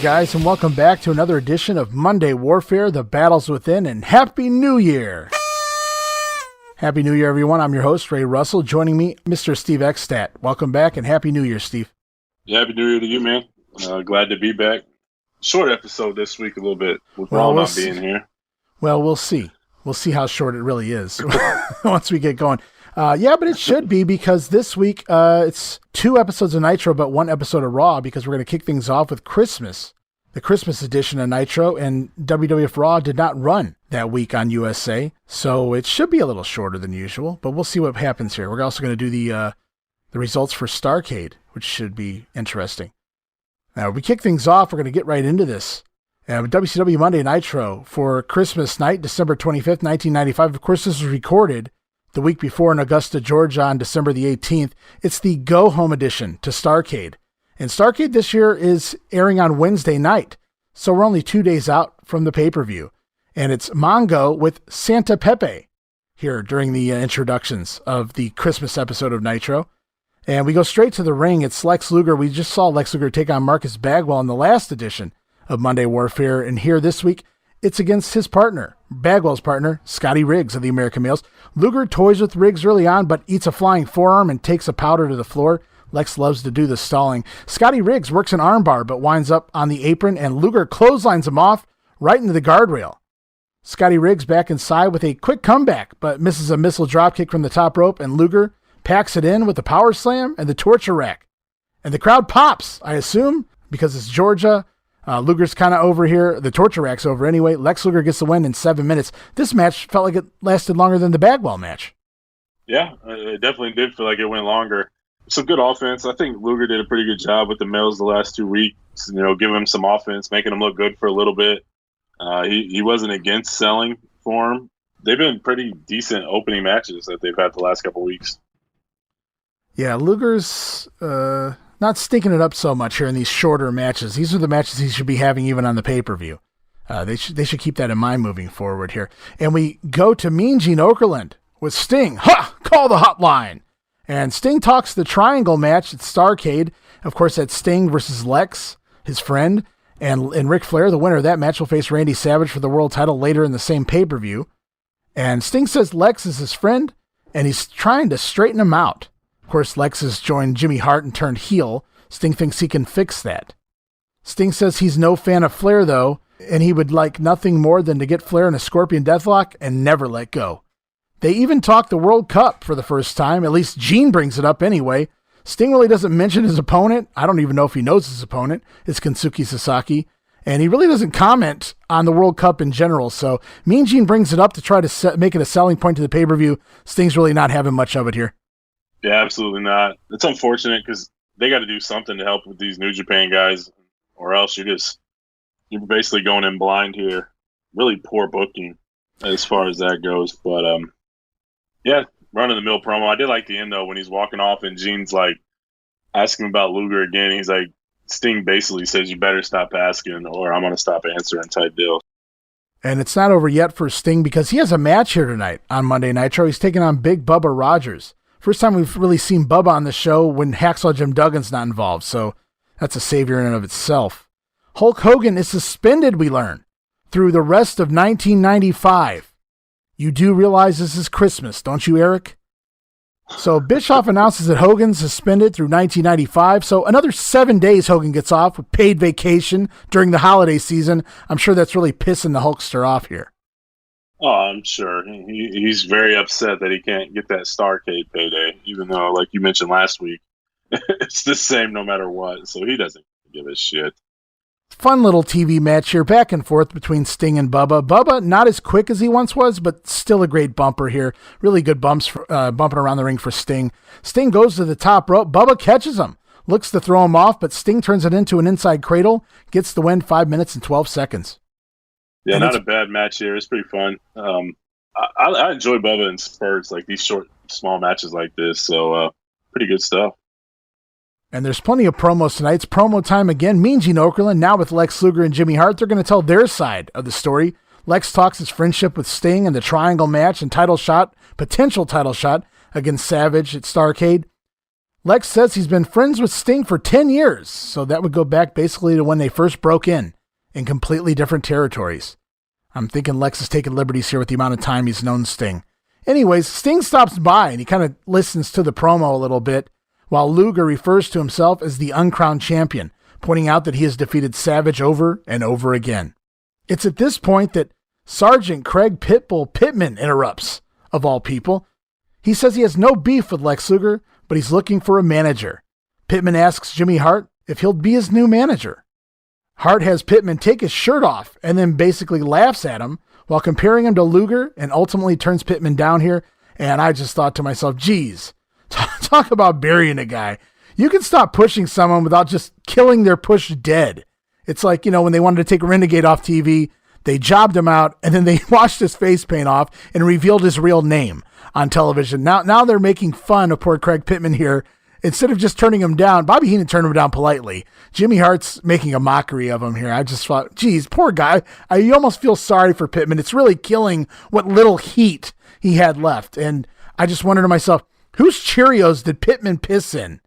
guys, and welcome back to another edition of Monday Warfare, The Battles Within, and Happy New Year! Happy New Year, everyone. I'm your host, Ray Russell. Joining me, Mr. Steve Eckstadt. Welcome back, and Happy New Year, Steve. Yeah, Happy New Year to you, man. Glad to be back. Short episode this week a little bit, with Ron not being here. Well, we'll see. We'll see how short it really is once we get going. Yeah, but it should be, because this week it's 2 episodes of Nitro, but 1 episode of Raw, because we're going to kick things off with Christmas, the Christmas edition of Nitro, and WWF Raw did not run that week on USA, so it should be a little shorter than usual, but we'll see what happens here. We're also going to do the results for Starrcade, which should be interesting. Now, we kick things off, we're going to get right into this. WCW Monday Nitro for Christmas night, December 25th, 1995. Of course, this was recorded the week before in Augusta, Georgia on December the 18th. It's the go-home edition to Starrcade. And Starrcade this year is airing on Wednesday night, so we're only 2 days out from the pay-per-view. And it's Mongo with Santa Pepe here during the introductions of the Christmas episode of Nitro. And we go straight to the ring. It's Lex Luger. We just saw Lex Luger take on Marcus Bagwell in the last edition of Monday Warfare. And here this week, it's against his partner, Bagwell's partner, Scotty Riggs of the American Males. Luger toys with Riggs early on, but eats a flying forearm and takes a powder to the floor. Lex loves to do the stalling. Scotty Riggs works an armbar, but winds up on the apron, and Luger clotheslines him off right into the guardrail. Scotty Riggs back inside with a quick comeback, but misses a missile dropkick from the top rope, and Luger packs it in with the power slam and the torture rack. And the crowd pops, I assume, because it's Georgia. Luger's kind of over here. The torture rack's over anyway. Lex Luger gets the win in 7 minutes. This match felt like it lasted longer than the Bagwell match. Yeah, it definitely did feel like it went longer. Some good offense. I think Luger did a pretty good job with the males the last 2 weeks, giving him some offense, making him look good for a little bit. He wasn't against selling for him. They've been pretty decent opening matches that they've had the last couple weeks. Yeah, Luger's not stinking it up so much here in these shorter matches. These are the matches he should be having even on the pay-per-view. They should keep that in mind moving forward here. And we go to Mean Gene Okerlund with Sting. Ha! Call the hotline! And Sting talks the triangle match at Starrcade. Of course, that's Sting versus Lex, his friend, and Ric Flair. The winner of that match will face Randy Savage for the world title later in the same pay-per-view. And Sting says Lex is his friend, and he's trying to straighten him out. Of course, Lex has joined Jimmy Hart and turned heel. Sting thinks he can fix that. Sting says he's no fan of Flair, though, and he would like nothing more than to get Flair in a Scorpion Deathlock and never let go. They even talk the World Cup for the first time. At least Gene brings it up anyway. Sting really doesn't mention his opponent. I don't even know if he knows his opponent. It's Kensuke Sasaki. And he really doesn't comment on the World Cup in general. So Mean Gene brings it up to try to make it a selling point to the pay-per-view. Sting's really not having much of it here. Yeah, absolutely not. It's unfortunate because they got to do something to help with these New Japan guys, or else you're basically going in blind here. Really poor booking as far as that goes. But yeah, run-of-the-mill promo. I did like the end though when he's walking off and Gene's like asking about Luger again. He's like, Sting basically says, "You better stop asking, or I'm gonna stop answering," type deal. And it's not over yet for Sting because he has a match here tonight on Monday Nitro. He's taking on Big Bubba Rogers. First time we've really seen Bubba on the show when Hacksaw Jim Duggan's not involved, so that's a savior in and of itself. Hulk Hogan is suspended, we learn, through the rest of 1995. You do realize this is Christmas, don't you, Eric? So Bischoff announces that Hogan's suspended through 1995, so another 7 days Hogan gets off with paid vacation during the holiday season. I'm sure that's really pissing the Hulkster off here. Oh, I'm sure. He's very upset that he can't get that Starrcade payday, even though, like you mentioned last week, it's the same no matter what, so he doesn't give a shit. Fun little TV match here, back and forth between Sting and Bubba. Bubba, not as quick as he once was, but still a great bumper here. Really good bumps, bumping around the ring for Sting. Sting goes to the top rope. Bubba catches him, looks to throw him off, but Sting turns it into an inside cradle, gets the win 5 minutes and 12 seconds. Yeah, not a bad match here. It's pretty fun. I enjoy Bubba in spurts, like these short, small matches like this. So pretty good stuff. And there's plenty of promos tonight. It's promo time again. Mean Gene Okerlund, now with Lex Luger and Jimmy Hart. They're going to tell their side of the story. Lex talks his friendship with Sting and the triangle match and potential title shot against Savage at Starrcade. Lex says he's been friends with Sting for 10 years, so that would go back basically to when they first broke in completely different territories. I'm thinking Lex is taking liberties here with the amount of time he's known Sting. Anyways, Sting stops by and he kind of listens to the promo a little bit while Luger refers to himself as the uncrowned champion, pointing out that he has defeated Savage over and over again. It's at this point that Sergeant Craig Pitbull Pittman interrupts, of all people. He says he has no beef with Lex Luger, but he's looking for a manager. Pittman asks Jimmy Hart if he'll be his new manager. Hart has Pittman take his shirt off and then basically laughs at him while comparing him to Luger and ultimately turns Pittman down here. And I just thought to myself, geez, talk about burying a guy. You can stop pushing someone without just killing their push dead. It's like, when they wanted to take Renegade off TV, they jobbed him out and then they washed his face paint off and revealed his real name on television. Now they're making fun of poor Craig Pittman here. Instead of just turning him down, Bobby Heenan turned him down politely. Jimmy Hart's making a mockery of him here. I just thought, geez, poor guy. You almost feel sorry for Pittman. It's really killing what little heat he had left. And I just wondered to myself, whose Cheerios did Pittman piss in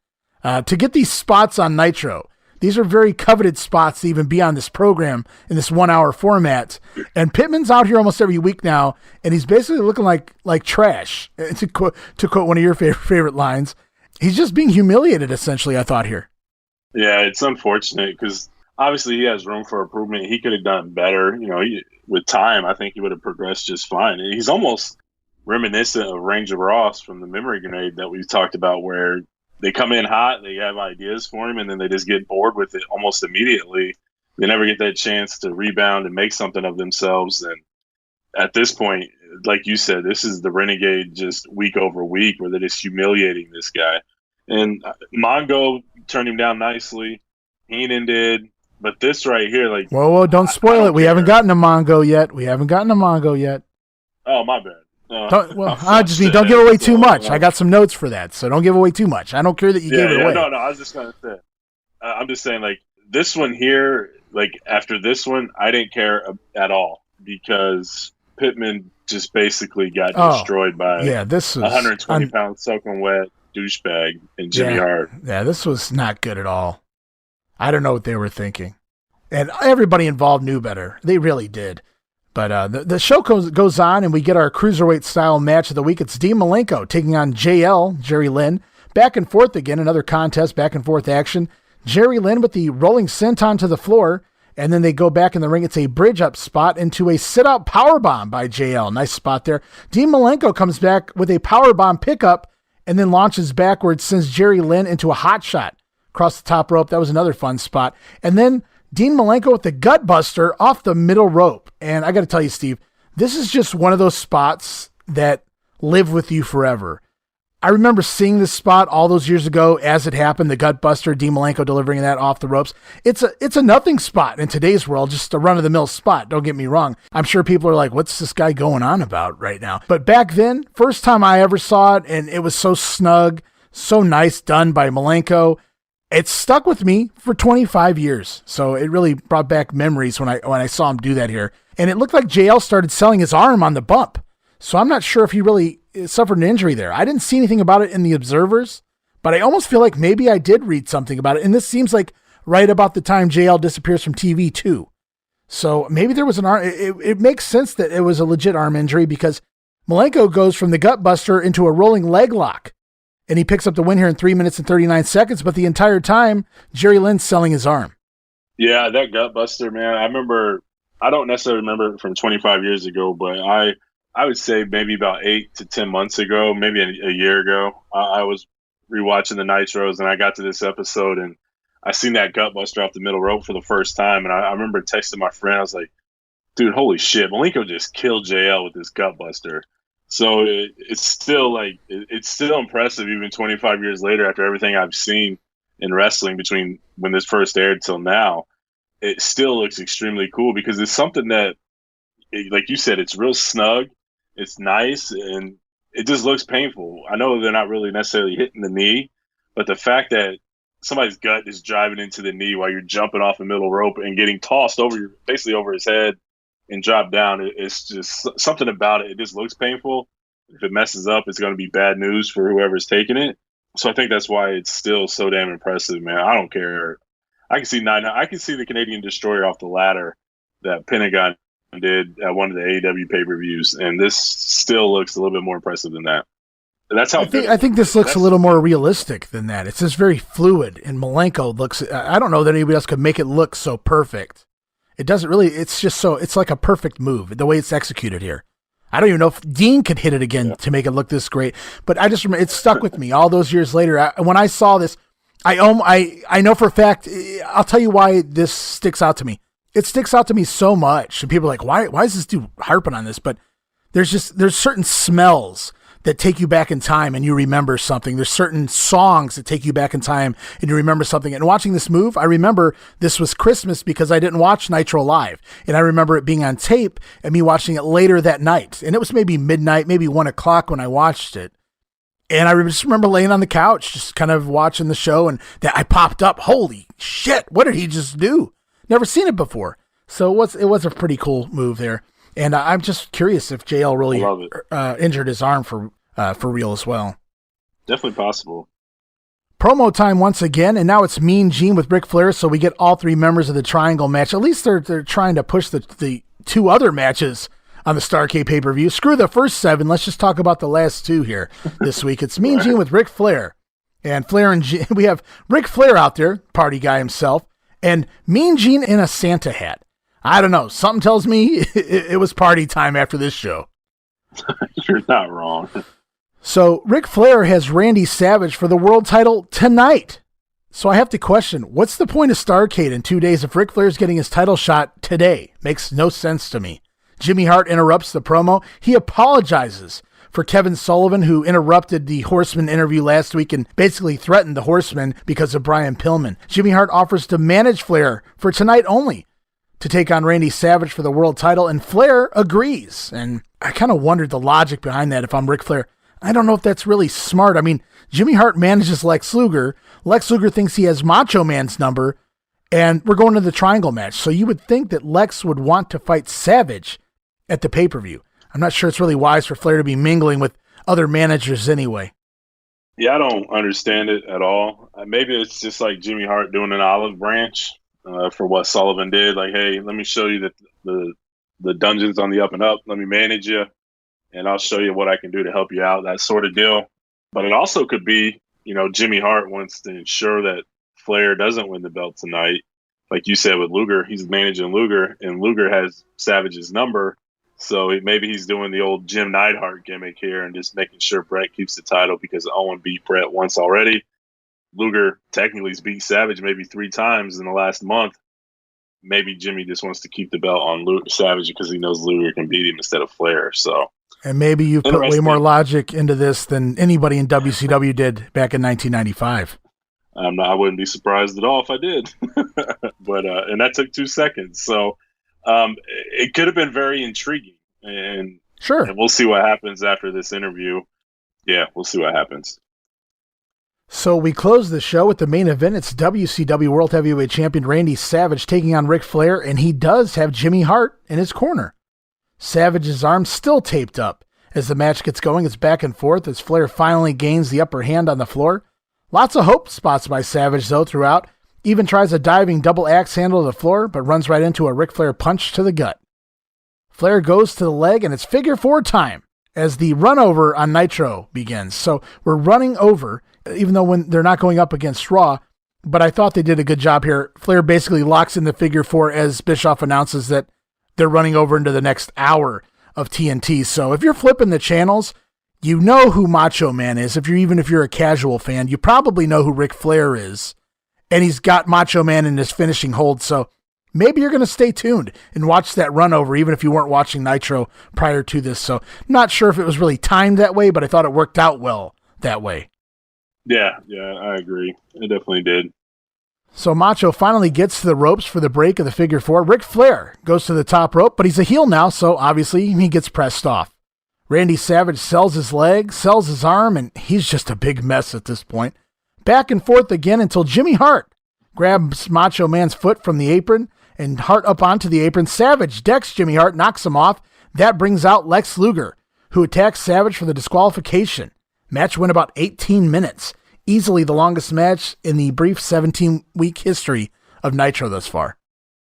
to get these spots on Nitro? These are very coveted spots to even be on this program in this 1 hour format. And Pittman's out here almost every week now, and he's basically looking like trash, to quote one of your favorite lines. He's just being humiliated, essentially, I thought here. Yeah, it's unfortunate because obviously he has room for improvement. He could have done better. With time, I think he would have progressed just fine. And he's almost reminiscent of Ranger Ross from the Memory Grenade that we talked about, where they come in hot, they have ideas for him, and then they just get bored with it almost immediately. They never get that chance to rebound and make something of themselves. And at this point, like you said, this is the Renegade just week over week where they're just humiliating this guy. And Mongo turned him down nicely. Heenan did. But this right here, like... Whoa, don't spoil it. We haven't gotten to Mongo yet. Oh, my bad. Don't give away too much. I got some notes for that, so don't give away too much. I don't care that you gave it away. No, I was just going to say. I'm just saying, like, this one here, like, after this one, I didn't care at all because Pittman just basically got destroyed by this was 120-pound soaking wet douchebag and Jimmy Hart. Yeah, this was not good at all. I don't know what they were thinking. And everybody involved knew better. They really did. But the show goes on, and we get our cruiserweight-style match of the week. It's Dean Malenko taking on JL, Jerry Lynn. Back and forth again, another contest, back-and-forth action. Jerry Lynn with the rolling senton to the floor, and then they go back in the ring. It's a bridge-up spot into a sit-out powerbomb by JL. Nice spot there. Dean Malenko comes back with a powerbomb pickup and then launches backwards, sends Jerry Lynn into a hot shot across the top rope. That was another fun spot. And then Dean Malenko with the gut buster off the middle rope. And I got to tell you, Steve, this is just one of those spots that live with you forever. I remember seeing this spot all those years ago as it happened, the gut buster, Dean Malenko delivering that off the ropes. It's a nothing spot in today's world, just a run-of-the-mill spot. Don't get me wrong. I'm sure people are like, what's this guy going on about right now? But back then, first time I ever saw it, and it was so snug, so nice done by Malenko. It stuck with me for 25 years. So it really brought back memories when I saw him do that here. And it looked like JL started selling his arm on the bump. So I'm not sure if he really suffered an injury there. I didn't see anything about it in the observers, but I almost feel like maybe I did read something about it. And this seems like right about the time JL disappears from TV too. So maybe there was an arm. It makes sense that it was a legit arm injury because Malenko goes from the gut buster into a rolling leg lock. And he picks up the win here in 3 minutes and 39 seconds. But the entire time, Jerry Lynn's selling his arm. Yeah, that gut buster, man. I don't necessarily remember it from 25 years ago, but I would say maybe about 8 to 10 months ago, maybe a year ago, I was rewatching the Nitros and I got to this episode and I seen that gut buster off the middle rope for the first time. And I remember texting my friend. I was like, dude, holy shit, Malenko just killed JL with this gut buster. So it's still impressive even 25 years later after everything I've seen in wrestling between when this first aired till now. It still looks extremely cool because it's something that, like you said, it's real snug. It's nice, and it just looks painful. I know they're not really necessarily hitting the knee, but the fact that somebody's gut is driving into the knee while you're jumping off the middle rope and getting tossed basically over his head and dropped down, it's just something about it. It just looks painful. If it messes up, it's going to be bad news for whoever's taking it. So I think that's why it's still so damn impressive, man. I don't care. I can see I can see the Canadian Destroyer off the ladder that Pentagon did at one of the AEW pay-per-views, and this still looks a little bit more impressive than that. That's how I think this looks a little more realistic than that. It's just very fluid, and Malenko looks. I don't know that anybody else could make it look so perfect. It doesn't really. It's just so. It's like a perfect move the way it's executed here. I don't even know if Dean could hit it again to make it look this great. But I just remember it stuck with me all those years later. When I saw this, I know for a fact. I'll tell you why this sticks out to me. It sticks out to me so much, and people are like, why is this dude harping on this? But there's certain smells that take you back in time and you remember something. There's certain songs that take you back in time and you remember something. And watching this move, I remember this was Christmas because I didn't watch Nitro live. And I remember it being on tape and me watching it later that night. And it was maybe midnight, maybe 1 o'clock when I watched it. And I just remember laying on the couch, just kind of watching the show, and that I popped up. Holy shit, what did he just do? Never seen it before. So it was a pretty cool move there. And I'm just curious if JL really injured his arm for real as well. Definitely possible. Promo time once again, and now it's Mean Gene with Ric Flair, so we get all three members of the Triangle match. At least they're trying to push the two other matches on the Starrcade pay-per-view. Screw the first 7. Let's just talk about the last 2 here this week. It's Mean Gene with Ric Flair. And Flair and Gene, we have Ric Flair out there, party guy himself, and Mean Gene in a Santa hat. I don't know. Something tells me it was party time after this show. You're not wrong. So Ric Flair has Randy Savage for the world title tonight. So I have to question, what's the point of Starrcade in 2 days if Ric Flair's getting his title shot today? Makes no sense to me. Jimmy Hart interrupts the promo. He apologizes for Kevin Sullivan, who interrupted the Horseman interview last week and basically threatened the Horseman because of Brian Pillman. Jimmy Hart offers to manage Flair for tonight only to take on Randy Savage for the world title, and Flair agrees. And I kind of wondered the logic behind that if I'm Ric Flair. I don't know if that's really smart. I mean, Jimmy Hart manages Lex Luger. Lex Luger thinks he has Macho Man's number, and we're going to the Triangle match. So you would think that Lex would want to fight Savage at the pay-per-view. I'm not sure it's really wise for Flair to be mingling with other managers anyway. Yeah, I don't understand it at all. Maybe it's just like Jimmy Hart doing an olive branch for what Sullivan did. Like, hey, let me show you the dungeon's on the up and up. Let me manage you, and I'll show you what I can do to help you out, that sort of deal. But it also could be, Jimmy Hart wants to ensure that Flair doesn't win the belt tonight. Like you said with Luger, he's managing Luger, and Luger has Savage's number. So maybe he's doing the old Jim Neidhart gimmick here and just making sure Brett keeps the title because Owen beat Brett once already. Luger technically has beat Savage maybe 3 times in the last month. Maybe Jimmy just wants to keep the belt on Savage because he knows Luger can beat him instead of Flair. So, and maybe you put way more logic into this than anybody in WCW did back in 1995. I wouldn't be surprised at all if I did. But and that took 2 seconds. So it could have been very intriguing. And sure, and we'll see what happens after this interview. Yeah, we'll see what happens. So we close the show with the main event. It's WCW World Heavyweight Champion Randy Savage taking on Ric Flair, and he does have Jimmy Hart in his corner. Savage's arm still taped up. As the match gets going, it's back and forth as Flair finally gains the upper hand on the floor. Lots of hope spots by Savage, though, throughout. Even tries a diving double axe handle to the floor, but runs right into a Ric Flair punch to the gut. Flair goes to the leg, and it's figure 4 time as the run over on Nitro begins. So we're running over, even though when they're not going up against Raw, but I thought they did a good job here. Flair basically locks in the figure 4 as Bischoff announces that they're running over into the next hour of TNT. So if you're flipping the channels, you know who Macho Man is. If you're a casual fan, you probably know who Ric Flair is. And he's got Macho Man in his finishing hold. So maybe you're going to stay tuned and watch that run over, even if you weren't watching Nitro prior to this. So not sure if it was really timed that way, but I thought it worked out well that way. Yeah, I agree. It definitely did. So Macho finally gets to the ropes for the break of the figure 4. Ric Flair goes to the top rope, but he's a heel now, so obviously he gets pressed off. Randy Savage sells his leg, sells his arm, and he's just a big mess at this point. Back and forth again until Jimmy Hart grabs Macho Man's foot from the apron, and Hart up onto the apron. Savage decks Jimmy Hart, knocks him off. That brings out Lex Luger, who attacks Savage for the disqualification. Match went about 18 minutes. easily the longest match in the brief 17-week history of Nitro thus far.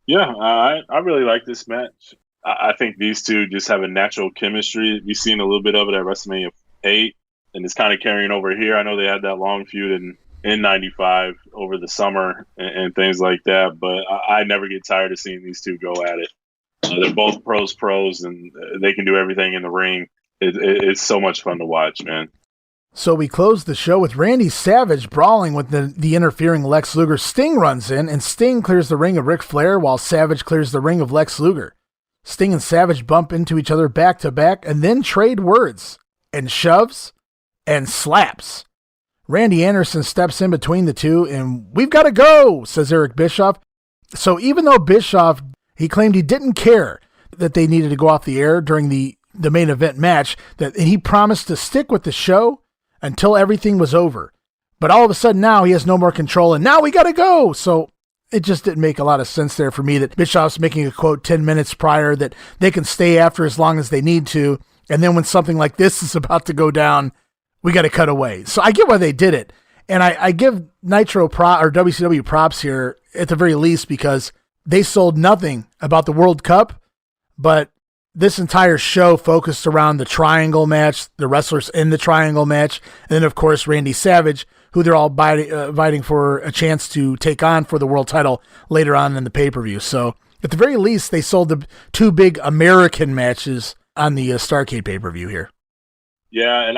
Yeah, I really like this match. I think these two just have a natural chemistry. We've seen a little bit of it at WrestleMania 8, and it's kind of carrying over here. I know they had that long feud in 95 over the summer and things like that, but I never get tired of seeing these two go at it. They're both pros, and they can do everything in the ring. It's so much fun to watch, man. So we close the show with Randy Savage brawling with the interfering Lex Luger. Sting runs in, and Sting clears the ring of Ric Flair while Savage clears the ring of Lex Luger. Sting and Savage bump into each other back to back and then trade words and shoves and slaps. Randy Anderson steps in between the two, and "We've got to go," says Eric Bischoff. So even though Bischoff, he claimed he didn't care that they needed to go off the air during the main event match, that he promised to stick with the show until everything was over. But all of a sudden now he has no more control, and now we got to go. So it just didn't make a lot of sense there for me that Bischoff's making a quote 10 minutes prior that they can stay after as long as they need to. And then when something like this is about to go down, we got to cut away. So I get why they did it. And I give Nitro or WCW props here at the very least, because they sold nothing about the World Cup, but this entire show focused around the triangle match, the wrestlers in the triangle match, and then, of course, Randy Savage, who they're all fighting for a chance to take on for the world title later on in the pay-per-view. So, at the very least, they sold the two big American matches on the Starrcade pay-per-view here. Yeah, and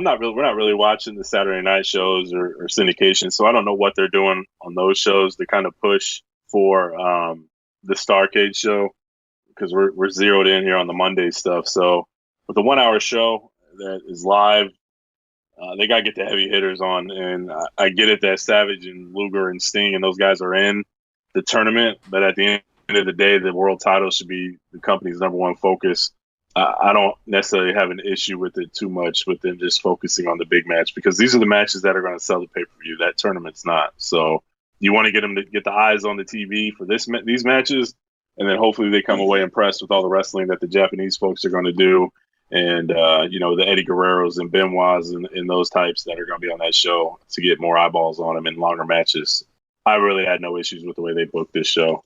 we're not really watching the Saturday night shows or syndication, so I don't know what they're doing on those shows to kind of push for the Starrcade show, because we're zeroed in here on the Monday stuff. So with the 1 hour show that is live, they got to get the heavy hitters on. And I get it that Savage and Luger and Sting and those guys are in the tournament, but at the end of the day, the world title should be the company's number one focus. I don't necessarily have an issue with it too much, with them just focusing on the big match, because these are the matches that are going to sell the pay-per-view. That tournament's not. So you want to get them to get the eyes on the TV for these matches, and then hopefully they come away impressed with all the wrestling that the Japanese folks are going to do. And, the Eddie Guerreros and Benoits and those types that are going to be on that show to get more eyeballs on them in longer matches. I really had no issues with the way they booked this show.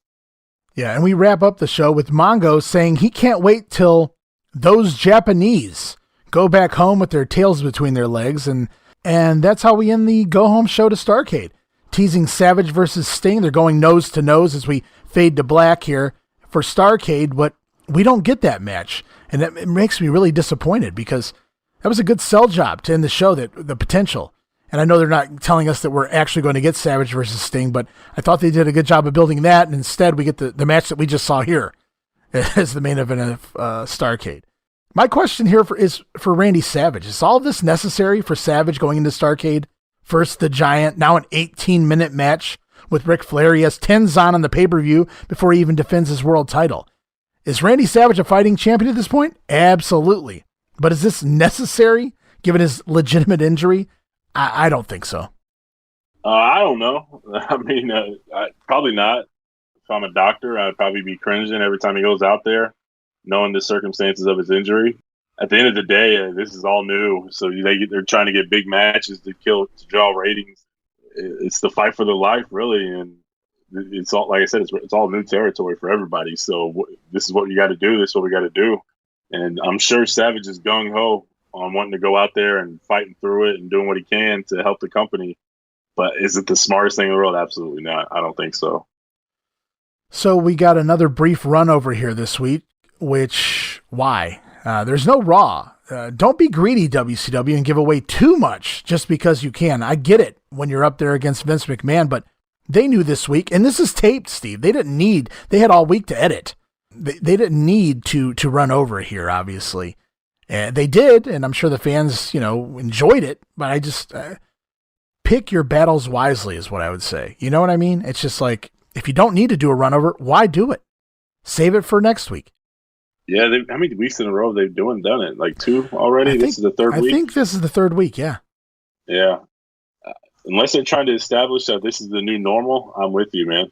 Yeah, and we wrap up the show with Mongo saying he can't wait till those Japanese go back home with their tails between their legs. And that's how we end the go-home show to Starrcade. Teasing Savage versus Sting. They're going nose to nose as we fade to black here for Starrcade, but we don't get that match. And that makes me really disappointed, because that was a good sell job to end the show, that the potential. And I know they're not telling us that we're actually going to get Savage versus Sting, but I thought they did a good job of building that, and instead we get the match that we just saw here as the main event of Starrcade. My question here is for Randy Savage. Is all this necessary for Savage going into Starrcade? First the Giant, now an 18-minute match with Ric Flair. He has 10s on the pay-per-view before he even defends his world title. Is Randy Savage a fighting champion at this point? Absolutely. But is this necessary, given his legitimate injury? I don't think so. I don't know. I mean, probably not. If I'm a doctor, I'd probably be cringing every time he goes out there, knowing the circumstances of his injury. At the end of the day, this is all new. So they're trying to get big matches to draw ratings. It's the fight for their life, really. And it's all, like I said, it's all new territory for everybody. So this is what you got to do. This is what we got to do. And I'm sure Savage is gung-ho on wanting to go out there and fighting through it and doing what he can to help the company. But is it the smartest thing in the world? Absolutely not. I don't think so. So we got another brief run over here this week, why? There's no Raw. Don't be greedy, WCW, and give away too much just because you can. I get it when you're up there against Vince McMahon, but they knew this week, and this is taped, Steve. They had all week to edit. They didn't need to run over here, obviously. And they did, and I'm sure the fans, enjoyed it, but I just pick your battles wisely is what I would say. You know what I mean? It's just like, if you don't need to do a run over, why do it? Save it for next week. Yeah, how many weeks in a row they've done it? Like 2 already? This is the third week? I think this is the third week, yeah. Yeah. Unless they're trying to establish that this is the new normal, I'm with you, man.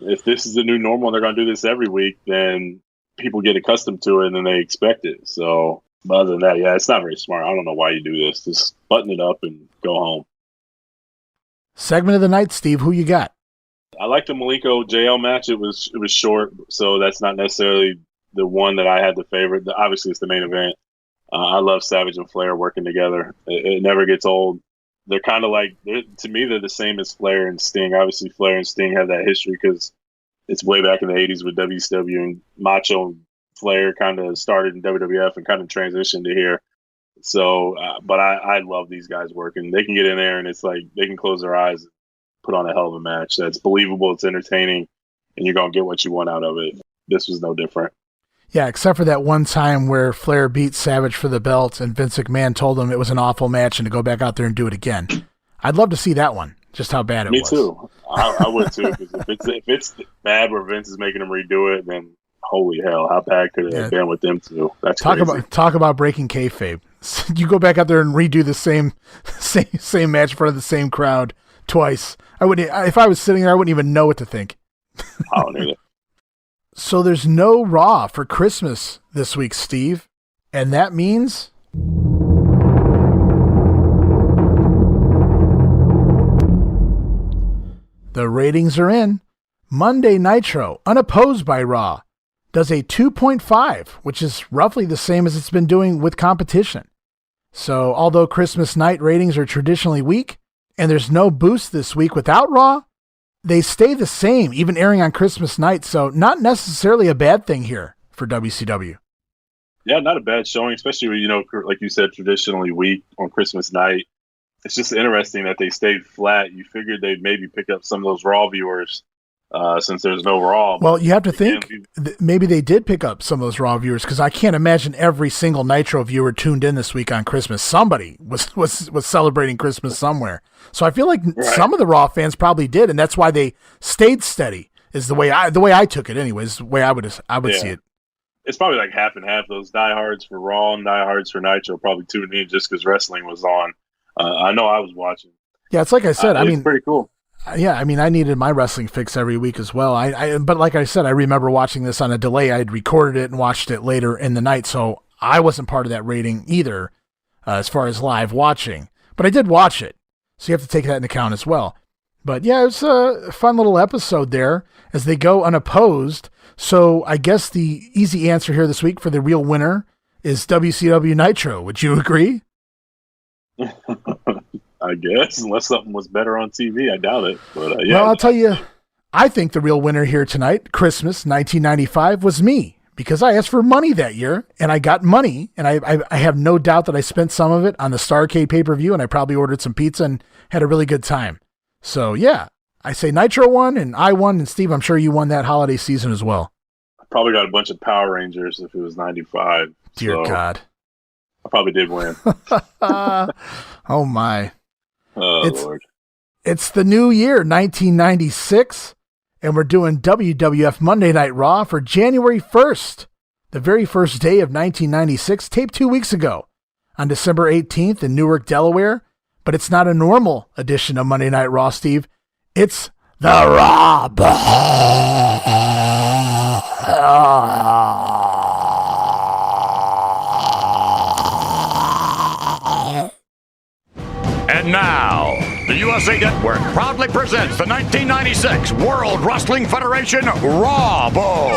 If this is the new normal and they're going to do this every week, then people get accustomed to it and then they expect it. So But other than that, yeah, it's not very smart. I don't know why you do this. Just button it up and go home. Segment of the night, Steve. Who you got? I like the Malenko JL match. It was short, so that's not necessarily the one that I had the favorite. Obviously, it's the main event. I love Savage and Flair working together. It never gets old. They're kind of like, to me, they're the same as Flair and Sting. Obviously, Flair and Sting have that history because it's way back in the 80s with WCW, and Macho and Flair kind of started in WWF and kind of transitioned to here. So, but I love these guys working. They can get in there, and it's like they can close their eyes and put on a hell of a match. That's believable, it's entertaining, and you're going to get what you want out of it. This was no different. Yeah, except for that one time where Flair beat Savage for the belt and Vince McMahon told him it was an awful match and to go back out there and do it again. I'd love to see that one, just how bad it was. Me too. I would too, because if it's bad where Vince is making them redo it, then holy hell, how bad could it have been with them too? That's crazy. Talk about breaking kayfabe. You go back out there and redo the same match in front of the same crowd twice. If I was sitting there, I wouldn't even know what to think. I don't either. So there's no Raw for Christmas this week, Steve. And that means the ratings are in. Monday Nitro, unopposed by Raw, does a 2.5, which is roughly the same as it's been doing with competition. So although Christmas night ratings are traditionally weak, and there's no boost this week without Raw, they stay the same, even airing on Christmas night. So not necessarily a bad thing here for WCW. Yeah, not a bad showing, especially when, like you said, traditionally weak on Christmas night. It's just interesting that they stayed flat. You figured they'd maybe pick up some of those Raw viewers since there's no Raw. Well, you have to think maybe they did pick up some of those Raw viewers, because I can't imagine every single Nitro viewer tuned in this week on Christmas. Somebody was celebrating Christmas somewhere. So I feel like some of the Raw fans probably did, and that's why they stayed steady. Is the way I took it, anyways. The way I would see it. It's probably like half and half. Those diehards for Raw and diehards for Nitro probably tuned in just because wrestling was on. I know I was watching. Yeah, it's like I said. It's pretty cool. Yeah, I mean, I needed my wrestling fix every week as well. But like I said, I remember watching this on a delay. I had recorded it and watched it later in the night, so I wasn't part of that rating either, as far as live watching. But I did watch it, so you have to take that into account as well. But yeah, it was a fun little episode there as they go unopposed. So I guess the easy answer here this week for the real winner is WCW Nitro. Would you agree? I guess, unless something was better on TV. I doubt it. But yeah. Well, I'll tell you, I think the real winner here tonight, Christmas 1995, was me, because I asked for money that year, and I got money, and I have no doubt that I spent some of it on the Starrcade pay-per-view, and I probably ordered some pizza and had a really good time. So, yeah, I say Nitro won, and I won, and Steve, I'm sure you won that holiday season as well. I probably got a bunch of Power Rangers if it was 95. Dear God. I probably did win. Oh, my. Oh, Lord. It's the new year, 1996, and we're doing WWF Monday Night Raw for January 1st, the very first day of 1996, taped 2 weeks ago on December 18th in Newark, Delaware. But it's not a normal edition of Monday Night Raw, Steve. It's the Raw. And now, the USA Network proudly presents the 1996 World Wrestling Federation Raw Bowl.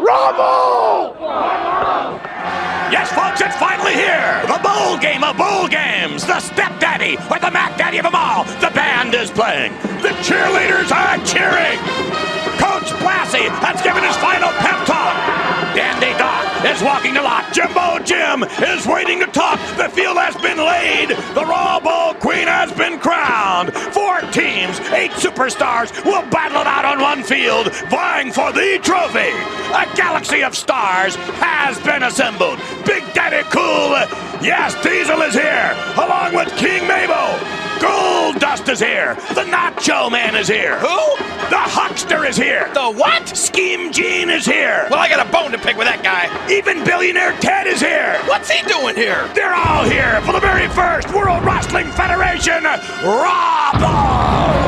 Raw Bowl! Yes, folks, it's finally here. The bowl game of bowl games. The stepdaddy or the Mac Daddy of them all. The band is playing. The cheerleaders are cheering. Coach Blassie has given his final pep talk. Dandy Doc is walking the lot. Jimbo Jim is waiting to talk. The field has been laid. The Raw Bowl Queen has been crowned. 4 teams, 8 superstars will battle it out on one field, vying for the trophy. A galaxy of stars has been assembled. Big Daddy Cool, yes, Diesel is here, along with King Mabel. Gold Dust is here. The Nacho Man is here. Who? The Huckster is here. The what? Scheme Gene is here. Well, I got a bone to pick with that guy. Even Billionaire Ted is here. What's he doing here? They're all here for the very first World Wrestling Federation Raw Bowl.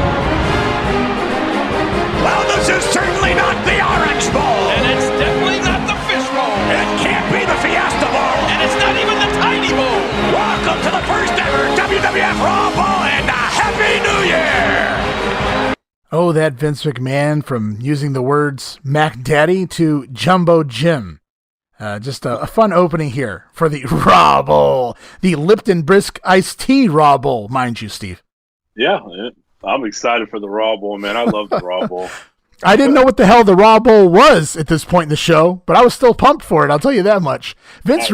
Well, this is certainly not the RX Bowl. Oh, that Vince McMahon, from using the words Mac Daddy to Jumbo Jim. Just a fun opening here for the Raw Bowl, the Lipton Brisk Iced Tea Raw Bowl, mind you, Steve. Yeah, I'm excited for the Raw Bowl, man. I love the Raw Bowl. I didn't know what the hell the Raw Bowl was at this point in the show, but I was still pumped for it. I'll tell you that much. Vince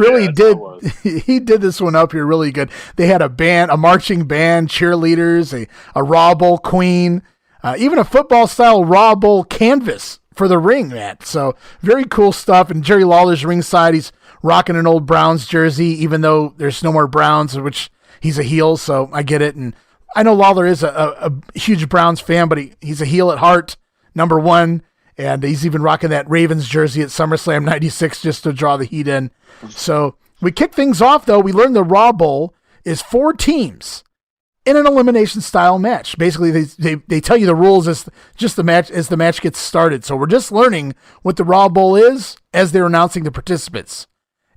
he did this one up here really good. They had a band, a marching band, cheerleaders, a Raw Bowl queen, even a football-style Raw Bowl canvas for the ring, Matt. So very cool stuff. And Jerry Lawler's ringside, he's rocking an old Browns jersey, even though there's no more Browns, which he's a heel, so I get it. And I know Lawler is a huge Browns fan, but he's a heel at heart. Number one, and he's even rocking that Ravens jersey at SummerSlam 96 just to draw the heat in. So we kick things off, though. We learned the Raw Bowl is 4 teams in an elimination style match. Basically, they tell you the rules as the match gets started. So we're just learning what the Raw Bowl is as they're announcing the participants.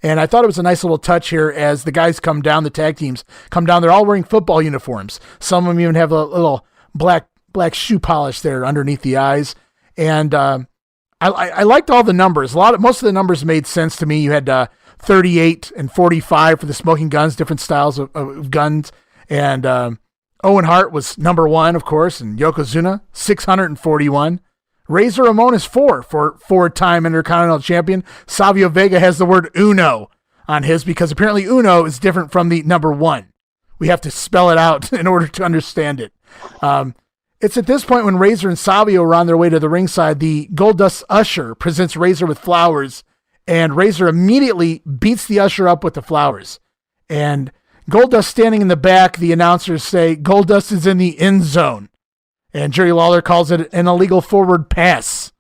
And I thought it was a nice little touch here as the guys come down, the tag teams come down. They're all wearing football uniforms. Some of them even have a little black shoe polish there underneath the eyes. And I liked all the numbers. Most of the numbers made sense to me. You had 38 and 45 for the smoking guns, different styles of guns. And Owen Hart was number 1, of course, and Yokozuna, 641. Razor Ramon is 4 for 4-time Intercontinental Champion. Savio Vega has the word Uno on his because apparently Uno is different from the number 1. We have to spell it out in order to understand it. It's at this point when Razor and Savio are on their way to the ringside. The Goldust Usher presents Razor with flowers, and Razor immediately beats the Usher up with the flowers. And Goldust standing in the back, the announcers say Goldust is in the end zone. And Jerry Lawler calls it an illegal forward pass.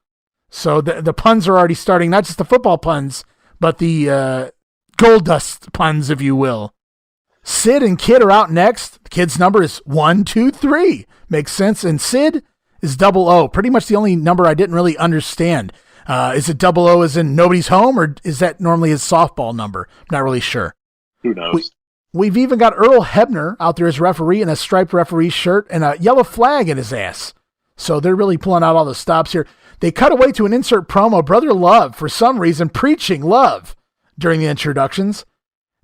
So the puns are already starting, not just the football puns, but the Goldust puns, if you will. Sid and Kid are out next. The Kid's number is 1, 2, 3. Makes sense. And Sid is 00. Pretty much the only number I didn't really understand. Is it 00 as in nobody's home, or is that normally his softball number? I'm not really sure. Who knows? We've even got Earl Hebner out there as referee in a striped referee shirt and a yellow flag in his ass. So they're really pulling out all the stops here. They cut away to an insert promo. Brother Love, for some reason, preaching love during the introductions.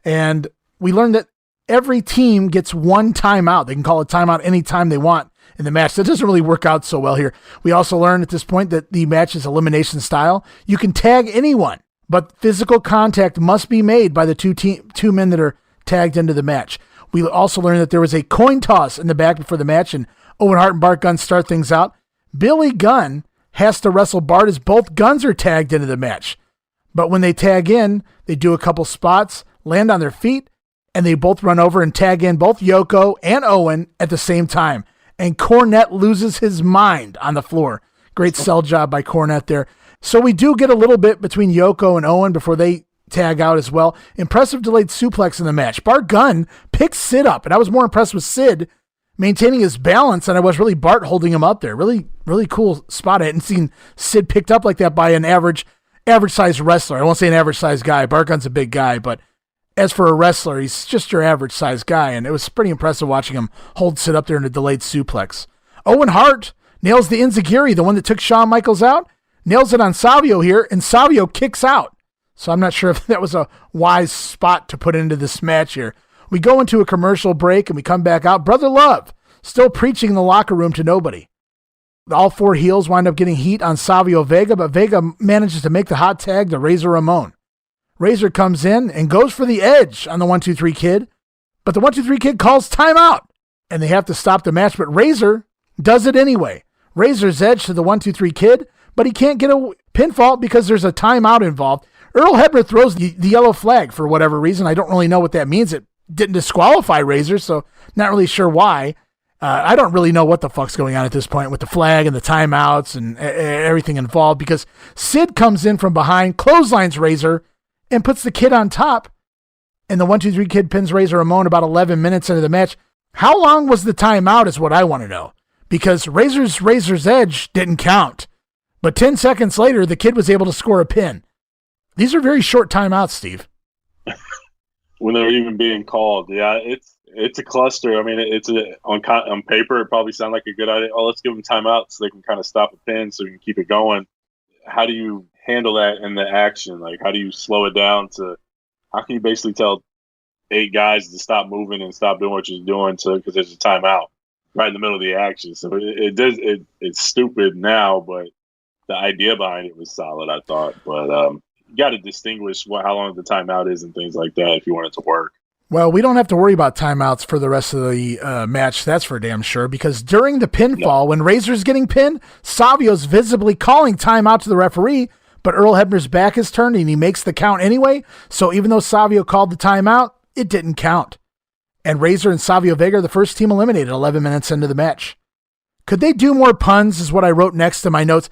And we learned that every team gets 1 timeout. They can call a timeout anytime they want in the match. That doesn't really work out so well here. We also learned at this point that the match is elimination style. You can tag anyone, but physical contact must be made by the two men that are tagged into the match. We also learned that there was a coin toss in the back before the match, and Owen Hart and Bart Gunn start things out. Billy Gunn has to wrestle Bart as both guns are tagged into the match. But when they tag in, they do a couple spots, land on their feet, and they both run over and tag in both Yoko and Owen at the same time. And Cornette loses his mind on the floor. Great sell job by Cornette there. So we do get a little bit between Yoko and Owen before they tag out as well. Impressive delayed suplex in the match. Bart Gunn picks Sid up, and I was more impressed with Sid maintaining his balance than I was really Bart holding him up there. Really, really cool spot. I hadn't seen Sid picked up like that by an average-sized wrestler. I won't say an average-sized guy. Bart Gunn's a big guy, but as for a wrestler, he's just your average-sized guy, and it was pretty impressive watching him hold Sid up there in a delayed suplex. Owen Hart nails the Enziguri, the one that took Shawn Michaels out, nails it on Savio here, and Savio kicks out. So I'm not sure if that was a wise spot to put into this match here. We go into a commercial break, and we come back out. Brother Love still preaching in the locker room to nobody. All 4 heels wind up getting heat on Savio Vega, but Vega manages to make the hot tag to Razor Ramon. Razor comes in and goes for the edge on the 1-2-3 Kid, but the 1-2-3 Kid calls timeout, and they have to stop the match, but Razor does it anyway. Razor's edge to the 1-2-3 Kid, but he can't get a pinfall because there's a timeout involved. Earl Hebner throws the yellow flag for whatever reason. I don't really know what that means. It didn't disqualify Razor, so not really sure why. I don't really know what the fuck's going on at this point with the flag and the timeouts and everything involved, because Sid comes in from behind, clotheslines Razor, and puts the Kid on top, and the 1-2-3 Kid pins Razor Ramon about 11 minutes into the match. How long was the timeout is what I want to know, because Razor's edge didn't count, but 10 seconds later, the Kid was able to score a pin. These are very short timeouts, Steve. When they're even being called, yeah, It's a cluster. I mean, on paper, it probably sounds like a good idea. Oh, let's give them timeout so they can kind of stop a pin so we can keep it going. How do you handle that in the action? Like, how do you slow it down how can you basically tell 8 guys to stop moving and stop doing what you're doing because there's a timeout right in the middle of the action? So it's stupid now, but the idea behind it was solid, I thought. But you got to distinguish how long the timeout is and things like that if you want it to work. Well, we don't have to worry about timeouts for the rest of the match, that's for damn sure, because during the pinfall, when Razor's getting pinned, Savio's visibly calling timeout to the referee, but Earl Hebner's back is turned and he makes the count anyway, so even though Savio called the timeout, it didn't count. And Razor and Savio Vega are the first team eliminated 11 minutes into the match. Could they do more puns is what I wrote next to my notes.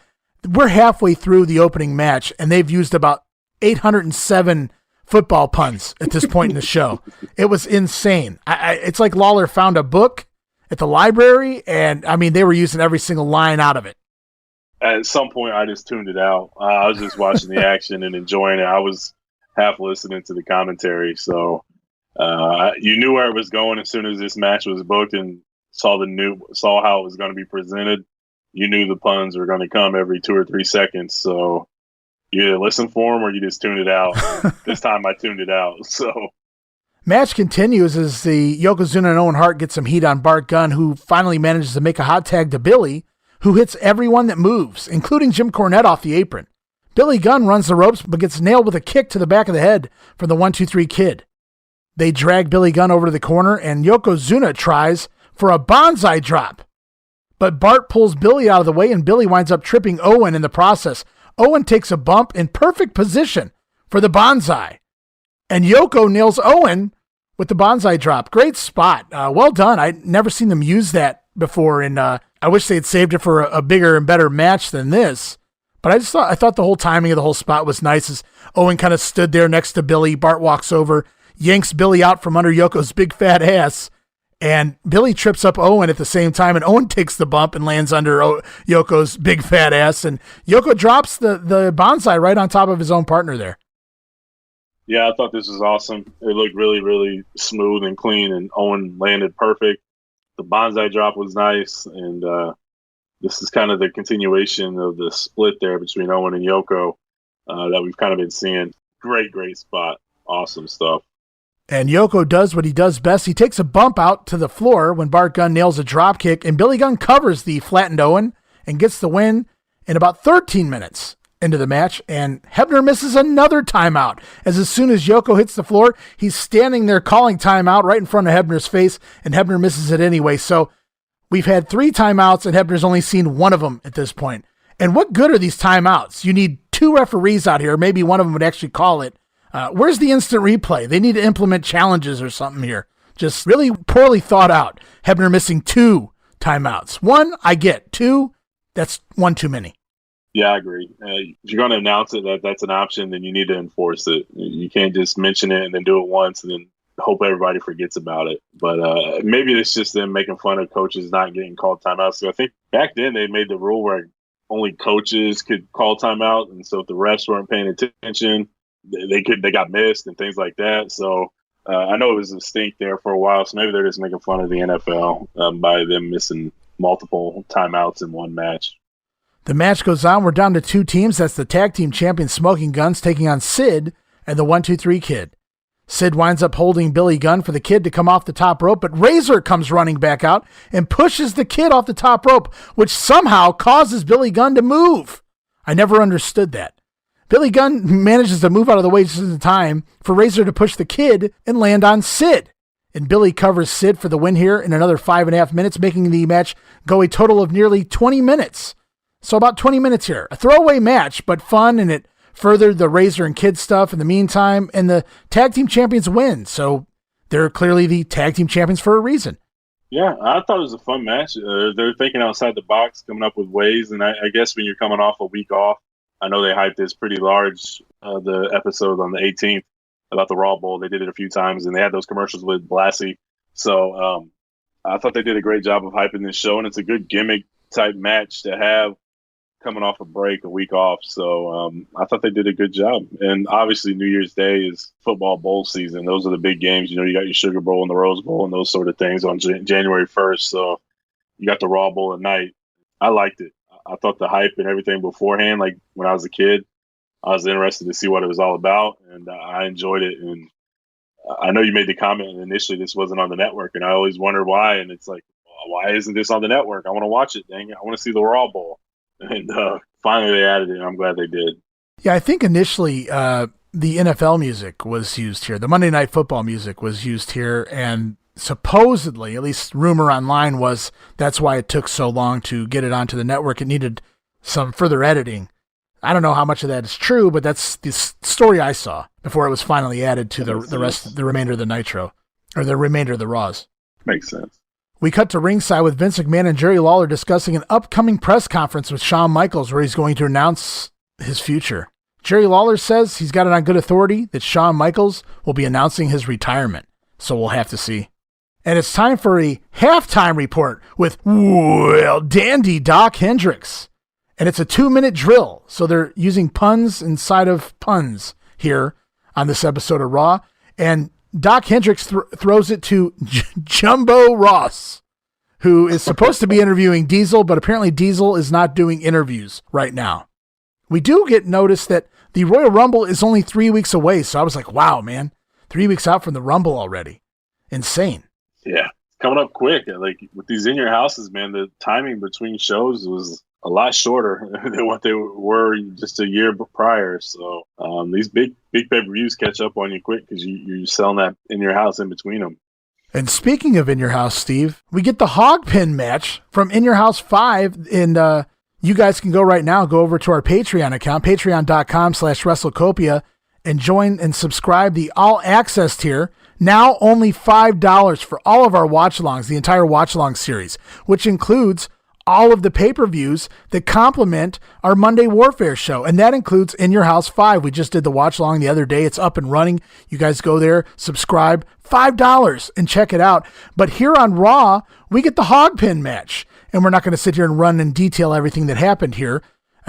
We're halfway through the opening match, and they've used about 807 football puns at this point in the show. It was insane. It's like Lawler found a book at the library, and I mean, they were using every single line out of it. At some point, I just tuned it out. I was just watching the action and enjoying it. I was half listening to the commentary, so you knew where it was going as soon as this match was booked and saw how it was going to be presented. You knew the puns were going to come every 2 or 3 seconds, so you either listen for them or you just tune it out. This time I tuned it out. So, match continues as the Yokozuna and Owen Hart get some heat on Bart Gunn, who finally manages to make a hot tag to Billy, who hits everyone that moves, including Jim Cornette off the apron. Billy Gunn runs the ropes but gets nailed with a kick to the back of the head from the 1-2-3 Kid. They drag Billy Gunn over to the corner, and Yokozuna tries for a bonsai drop. But Bart pulls Billy out of the way, and Billy winds up tripping Owen in the process. Owen takes a bump in perfect position for the bonsai. And Yoko nails Owen with the bonsai drop. Great spot. Well done. I'd never seen them use that before, and I wish they had saved it for a bigger and better match than this. But I thought the whole timing of the whole spot was nice as Owen kind of stood there next to Billy. Bart walks over, yanks Billy out from under Yoko's big fat ass, and Billy trips up Owen at the same time, and Owen takes the bump and lands under Yoko's big fat ass, and Yoko drops the bonsai right on top of his own partner there. Yeah, I thought this was awesome. It looked really, really smooth and clean, and Owen landed perfect. The bonsai drop was nice, and this is kind of the continuation of the split there between Owen and Yoko that we've kind of been seeing. Great, great spot. Awesome stuff. And Yoko does what he does best. He takes a bump out to the floor when Bart Gunn nails a drop kick, and Billy Gunn covers the flattened Owen and gets the win in about 13 minutes into the match. And Hebner misses another timeout, as soon as Yoko hits the floor, he's standing there calling timeout right in front of Hebner's face, and Hebner misses it anyway. So we've had 3 timeouts, and Hebner's only seen 1 of them at this point. And what good are these timeouts? You need 2 referees out here. Maybe one of them would actually call it. Where's the instant replay? They need to implement challenges or something here. Just really poorly thought out. Hebner missing 2 timeouts. 1, I get. 2, that's 1 too many. Yeah, I agree. If you're going to announce it that's an option, then you need to enforce it. You can't just mention it and then do it once and then hope everybody forgets about it. But maybe it's just them making fun of coaches not getting called timeouts. So I think back then they made the rule where only coaches could call timeout, and so if the refs weren't paying attention, they got missed and things like that. So I know it was a stink there for a while. So maybe they're just making fun of the NFL by them missing multiple timeouts in one match. The match goes on. We're down to 2 teams. That's the tag team champion Smoking Guns taking on Sid and the 1-2-3 Kid. Sid winds up holding Billy Gunn for the Kid to come off the top rope, but Razor comes running back out and pushes the Kid off the top rope, which somehow causes Billy Gunn to move. I never understood that. Billy Gunn manages to move out of the way just in time for Razor to push the Kid and land on Sid. And Billy covers Sid for the win here in another 5.5 minutes, making the match go a total of nearly 20 minutes. So about 20 minutes here. A throwaway match, but fun, and it furthered the Razor and Kid stuff in the meantime, and the tag team champions win. So they're clearly the tag team champions for a reason. Yeah, I thought it was a fun match. They're thinking outside the box, coming up with ways, and I guess when you're coming off a week off, I know they hyped this pretty large, the episode on the 18th about the Raw Bowl. They did it a few times, and they had those commercials with Blassie. So I thought they did a great job of hyping this show, and it's a good gimmick-type match to have coming off a break, a week off. So I thought they did a good job. And obviously New Year's Day is football bowl season. Those are the big games. You know, you got your Sugar Bowl and the Rose Bowl and those sort of things on January 1st. So you got the Raw Bowl at night. I liked it. I thought the hype and everything beforehand, like when I was a kid, I was interested to see what it was all about, and I enjoyed it. And I know you made the comment initially this wasn't on the network, and I always wondered why. And it's like, why isn't this on the network? I want to watch it, dang it. I want to see the Raw Bowl. And finally they added it, and I'm glad they did. Yeah, I think initially the NFL music was used here. The Monday Night Football music was used here, and supposedly, at least rumor online was, that's why it took so long to get it onto the network. It needed some further editing. I don't know how much of that is true, but that's the story I saw before it was finally added to the remainder of the Nitro, or the remainder of the Raws. Makes sense. We cut to ringside with Vince McMahon and Jerry Lawler discussing an upcoming press conference with Shawn Michaels where he's going to announce his future. Jerry Lawler says he's got it on good authority that Shawn Michaels will be announcing his retirement, so we'll have to see. And it's time for a halftime report with, well, dandy Doc Hendricks. And it's a 2-minute drill, so they're using puns inside of puns here on this episode of Raw. And Doc Hendricks throws it to Jumbo Ross, who is supposed to be interviewing Diesel, but apparently Diesel is not doing interviews right now. We do get notice that the Royal Rumble is only 3 weeks away, so I was like, wow, man, 3 weeks out from the Rumble already. Insane. Yeah, it's coming up quick. Like with these in your houses, man, the timing between shows was a lot shorter than what they were just a year prior. So these big pay-per-views catch up on you quick because you're selling that in your house in between them. And speaking of In Your House, Steve, we get the hog pin match from In Your House 5. And you guys can go right now, go over to our Patreon account, patreon.com/WrestleCopia, and join and subscribe the all access tier. Now only $5 for all of our watch-alongs, the entire watch-along series, which includes all of the pay-per-views that complement our Monday Warfare show. And that includes In Your House 5. We just did the watch-along the other day. It's up and running. You guys go there, subscribe, $5, and check it out. But here on Raw, we get the hog pin match. And we're not going to sit here and run and detail everything that happened here,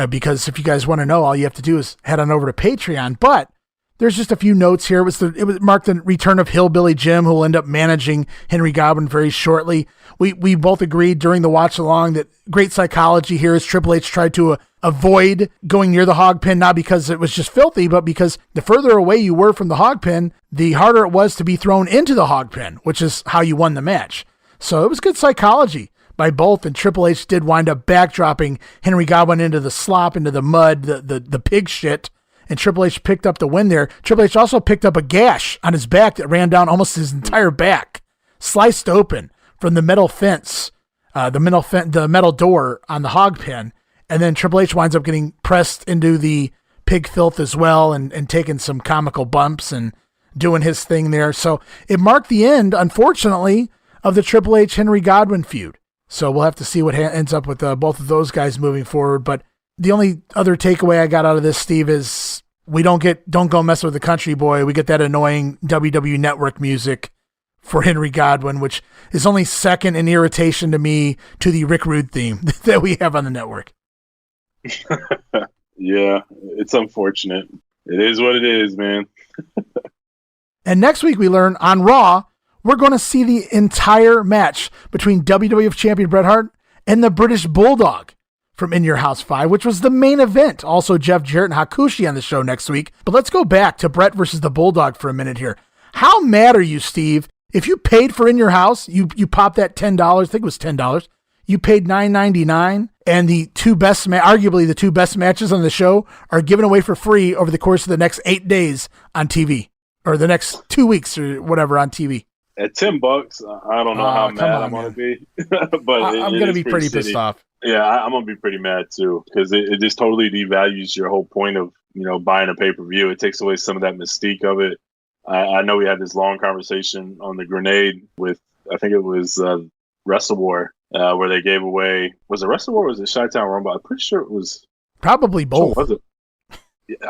because if you guys want to know, all you have to do is head on over to Patreon. But there's just a few notes here. It marked the return of Hillbilly Jim, who will end up managing Henry Godwinn very shortly. We both agreed during the watch along that great psychology here as Triple H tried to avoid going near the hog pin, not because it was just filthy, but because the further away you were from the hog pin, the harder it was to be thrown into the hog pin, which is how you won the match. So it was good psychology by both, and Triple H did wind up backdropping Henry Godwinn into the slop, into the mud, the pig shit, and Triple H picked up the win there. Triple H also picked up a gash on his back that ran down almost his entire back, sliced open from the metal fence, the metal door on the hog pen, and then Triple H winds up getting pressed into the pig filth as well, and taking some comical bumps and doing his thing there. So it marked the end, unfortunately, of the Triple H Henry Godwinn feud. So we'll have to see what ends up with both of those guys moving forward. But the only other takeaway I got out of this, Steve, is we don't go mess with the country boy. We get that annoying WWE Network music for Henry Godwinn, which is only second in irritation to me to the Rick Rude theme that we have on the network. Yeah, it's unfortunate. It is what it is, man. And next week we learn on Raw, we're going to see the entire match between WWF Champion Bret Hart and the British Bulldog from In Your House 5, which was the main event. Also Jeff Jarrett and Hakushi on the show next week. But let's go back to Bret versus the Bulldog for a minute here. How mad are you, Steve? If you paid for In Your House, you popped that $10, I think it was $10. You paid $9.99, and the arguably the two best matches on the show are given away for free over the course of the next 8 days on TV, or the next 2 weeks or whatever on TV. At $10, I don't know how mad I'm going to be, but I'm going to be pretty pissed off. Yeah, I'm going to be pretty mad too, because it just totally devalues your whole point of, buying a pay-per-view. It takes away some of that mystique of it. I know we had this long conversation on the Grenade with, I think it was Wrestle War, where they gave away, was it Wrestle War or was it Chi-Town Rumble? I'm pretty sure it was. Probably both. Was it?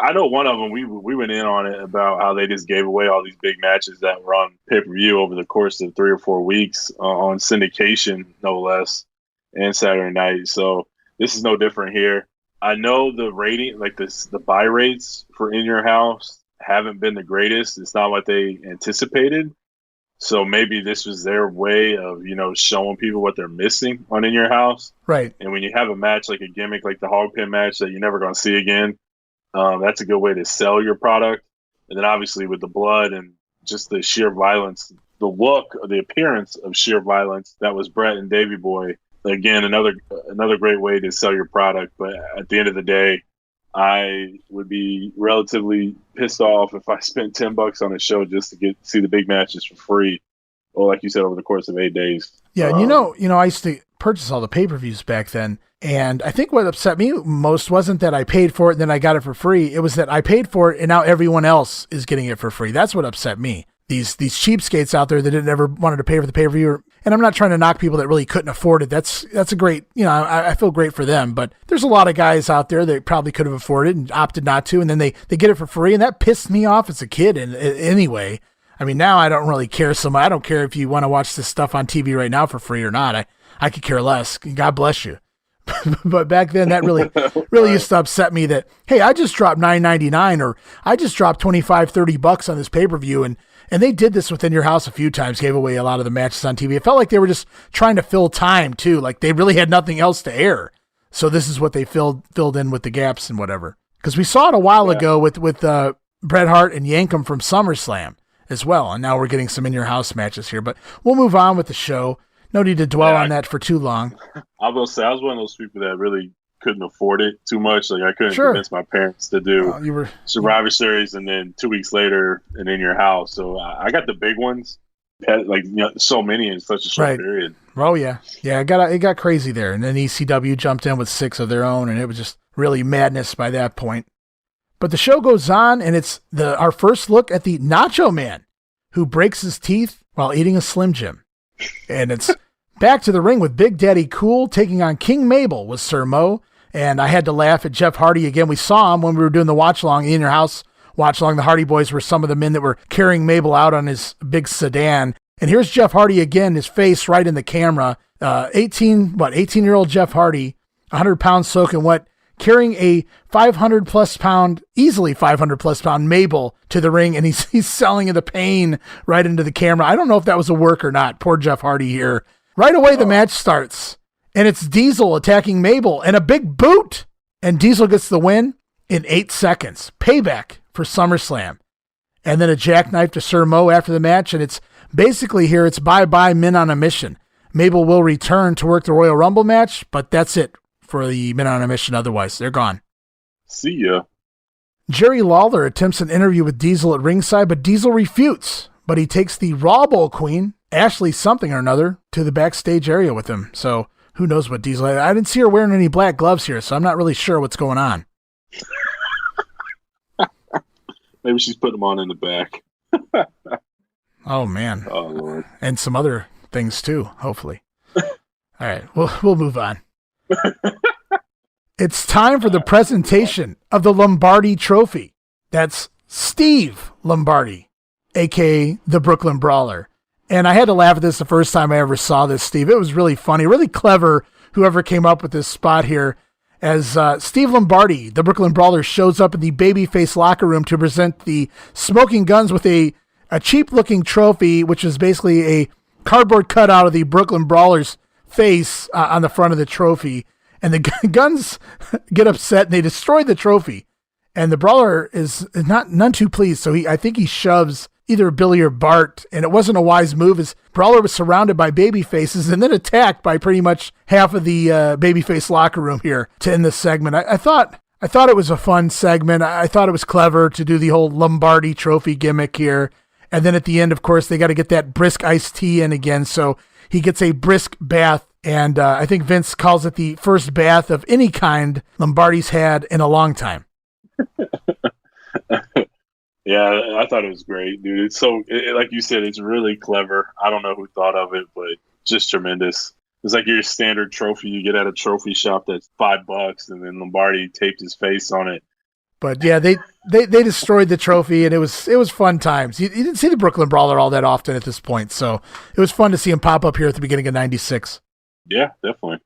I know one of them, we went in on it about how they just gave away all these big matches that were on pay-per-view over the course of 3 or 4 weeks on syndication, no less, and Saturday night. So this is no different here. I know the rating, like the buy rates for In Your House haven't been the greatest. It's not what they anticipated. So maybe this was their way of, showing people what they're missing on In Your House. Right. And when you have a match like a gimmick like the hog pin match that you're never going to see again, that's a good way to sell your product. And then obviously with the blood and just the sheer violence, the look, the appearance of sheer violence, that was Brett and Davey Boy. Again, another great way to sell your product. But at the end of the day, I would be relatively pissed off if I spent $10 on a show just to see the big matches for free. Well, like you said, over the course of 8 days. Yeah, I used to purchase all the pay-per-views back then. And I think what upset me most wasn't that I paid for it and then I got it for free. It was that I paid for it and now everyone else is getting it for free. That's what upset me. These cheapskates out there that didn't ever wanted to pay for the pay-per-view. And I'm not trying to knock people that really couldn't afford it. That's a great, I feel great for them. But there's a lot of guys out there that probably could have afforded it and opted not to. And then they get it for free. And that pissed me off as a kid. And anyway, I mean, now I don't really care so much. I don't care if you want to watch this stuff on TV right now for free or not. I could care less. God bless you. But back then that really used to upset me that, hey, I just dropped $9.99 or I just dropped $25-$30 on this pay-per-view. And they did this within your house a few times, gave away a lot of the matches on TV. It felt like they were just trying to fill time too. Like they really had nothing else to air. So this is what they filled in with the gaps and whatever. Because we saw it a while ago with Bret Hart and Yankem from SummerSlam as well. And now we're getting some in your house matches here, but we'll move on with the show. No need to dwell on that for too long. I will say I was one of those people that really couldn't afford it too much. Like I couldn't convince my parents to do Survivor Series and then 2 weeks later and In Your House. So I got the big ones, so many in such a short period. Oh yeah. Yeah. It got crazy there. And then ECW jumped in with 6 of their own and it was just really madness by that point. But the show goes on and it's our first look at the Nacho Man who breaks his teeth while eating a Slim Jim. And it's back to the ring with Big Daddy Cool taking on King Mabel with Sir Mo. And I had to laugh at Jeff Hardy again. We saw him when we were doing the watch-along, In Your House watch-along. The Hardy Boys were some of the men that were carrying Mabel out on his big sedan. And here's Jeff Hardy again, his face right in the camera. 18-year-old Jeff Hardy, 100 pounds soaking wet, carrying a 500-plus pound, easily 500-plus pound Mabel to the ring, and he's selling the pain right into the camera. I don't know if that was a work or not. Poor Jeff Hardy here. Right away, the match starts, and it's Diesel attacking Mabel, and a big boot, and Diesel gets the win in 8 seconds. Payback for SummerSlam. And then a jackknife to Sir Mo after the match, and it's basically here, it's bye-bye men on a mission. Mabel will return to work the Royal Rumble match, but that's it for the men on a mission. Otherwise, they're gone. See ya. Jerry Lawler attempts an interview with Diesel at ringside, but Diesel refutes. But he takes the Raw Bowl queen, Ashley something or another, to the backstage area with him. So who knows what Diesel... I didn't see her wearing any black gloves here, so I'm not really sure what's going on. Maybe she's putting them on in the back. Oh, man. Oh, Lord. And some other things, too, hopefully. All right, we'll move on. It's time for the presentation of the Lombardi Trophy. That's Steve Lombardi, a.k.a. the Brooklyn Brawler. And I had to laugh at this the first time I ever saw this, Steve. It was really funny, really clever, whoever came up with this spot here, as Steve Lombardi, the Brooklyn Brawler, shows up in the babyface locker room to present the Smoking Guns with a cheap-looking trophy, which is basically a cardboard cutout of the Brooklyn Brawler's face on the front of the trophy. And the Guns get upset and they destroy the trophy. And the Brawler is none too pleased. So I think he shoves either Billy or Bart. And it wasn't a wise move, as Brawler was surrounded by baby faces and then attacked by pretty much half of the babyface locker room here to end this segment. I thought it was a fun segment. I thought it was clever to do the whole Lombardi Trophy gimmick here. And then at the end, of course, they got to get that brisk iced tea in again. So he gets a brisk bath. And I think Vince calls it the first bath of any kind Lombardi's had in a long time. Yeah, I thought it was great, dude. It's so, like you said, it's really clever. I don't know who thought of it, but just tremendous. It's like your standard trophy you get at a trophy shop that's $5, and then Lombardi taped his face on it. But yeah, they destroyed the trophy, and it was fun times. You didn't see the Brooklyn Brawler all that often at this point, so it was fun to see him pop up here at the beginning of '96. Yeah, definitely.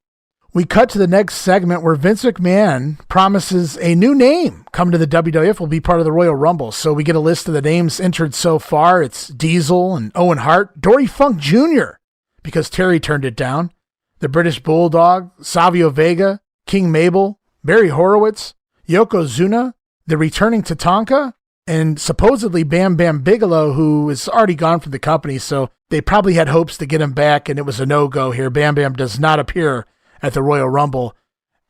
We cut to the next segment where Vince McMahon promises a new name coming to the WWF will be part of the Royal Rumble. So we get a list of the names entered so far. It's Diesel and Owen Hart, Dory Funk Jr., because Terry turned it down, the British Bulldog, Savio Vega, King Mabel, Barry Horowitz, Yokozuna, the returning Tatanka, and supposedly Bam Bam Bigelow, who is already gone from the company. So they probably had hopes to get him back, and it was a no-go here. Bam Bam does not appear at the Royal Rumble.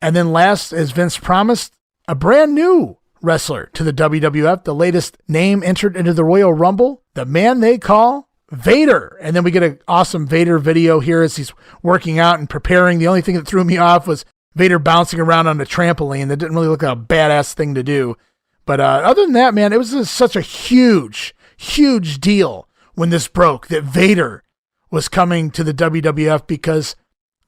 And then last, as Vince promised, a brand new wrestler to the WWF, the latest name entered into the Royal Rumble, the man they call VADER. And then we get an awesome VADER video here as he's working out and preparing. The only thing that threw me off was VADER bouncing around on a trampoline. That didn't really look like a badass thing to do. But other than that, man, it was just such a huge, huge deal when this broke that VADER was coming to the WWF, because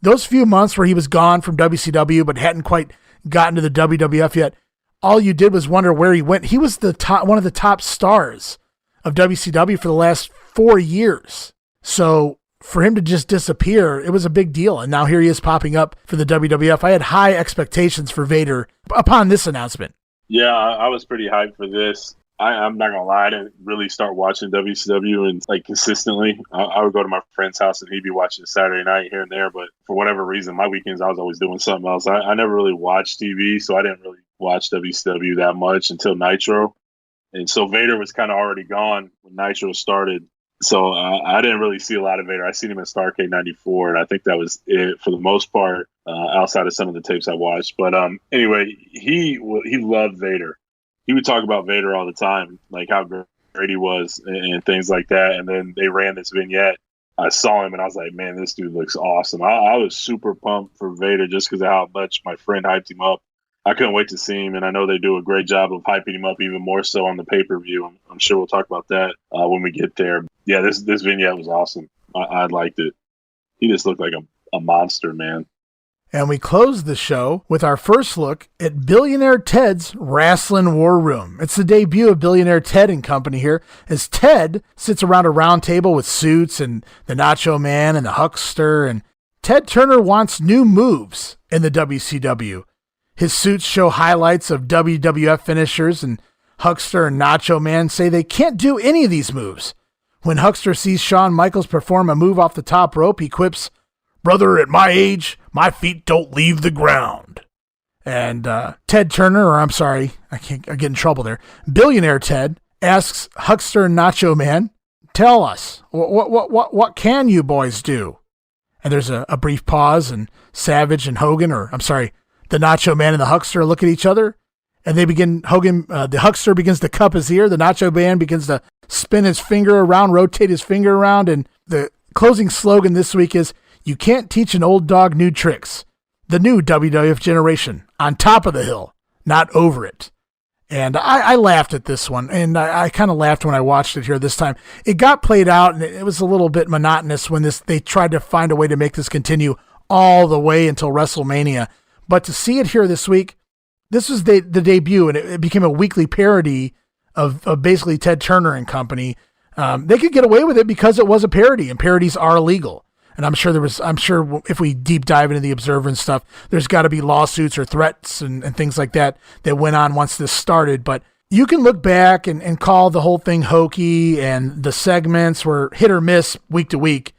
those few months where he was gone from WCW but hadn't quite gotten to the WWF yet, all you did was wonder where he went. He was one of the top stars of WCW for the last 4 years. So for him to just disappear, it was a big deal. And now here he is popping up for the WWF. I had high expectations for VADER upon this announcement. Yeah, I was pretty hyped for this. I'm not gonna lie, I didn't really start watching WCW and like consistently. I would go to my friend's house and he'd be watching Saturday night here and there, but for whatever reason, my weekends I was always doing something else. I never really watched TV, so I didn't really watch WCW that much until Nitro, and so VADER was kind of already gone when Nitro started. So I didn't really see a lot of VADER. I seen him in Starrcade '94, and I think that was it for the most part, outside of some of the tapes I watched. But anyway, he loved VADER. He would talk about VADER all the time, like how great he was and things like that. And then they ran this vignette. I saw him and I was like, man, this dude looks awesome. I was super pumped for VADER just because of how much my friend hyped him up. I couldn't wait to see him, and I know they do a great job of hyping him up even more so on the pay-per-view. I'm sure we'll talk about that when we get there. Yeah, this vignette was awesome. I liked it. He just looked like a monster, man. And we close the show with our first look at Billionaire Ted's Rasslin' War Room. It's the debut of Billionaire Ted and company here, as Ted sits around a round table with Suits and the Nacho Man and the Huckster, and Ted Turner wants new moves in the WCW. His Suits show highlights of WWF finishers, and Huckster and Nacho Man say they can't do any of these moves. When Huckster sees Shawn Michaels perform a move off the top rope, he quips, "Brother, at my age, my feet don't leave the ground." And Ted Turner, or I'm sorry, I get in trouble there, Billionaire Ted, asks Huckster and Nacho Man, "Tell us, what can you boys do?" And there's a brief pause, and Savage and Hogan, or I'm sorry, the Nacho Man and the Huckster look at each other, and they begin, the Huckster begins to cup his ear, the Nacho Man begins to spin his finger around, rotate his finger around, and the closing slogan this week is, "You can't teach an old dog new tricks. The new WWF generation, on top of the hill, not over it." And I laughed at this one, and I kind of laughed when I watched it here this time. It got played out, and it was a little bit monotonous when they tried to find a way to make this continue all the way until WrestleMania. But to see it here this week, this was the debut, and it became a weekly parody of basically Ted Turner and company. They could get away with it because it was a parody, and parodies are illegal. And I'm sure if we deep dive into the Observer and stuff, there's got to be lawsuits or threats and things like that went on once this started. But you can look back and call the whole thing hokey, and the segments were hit or miss week to week.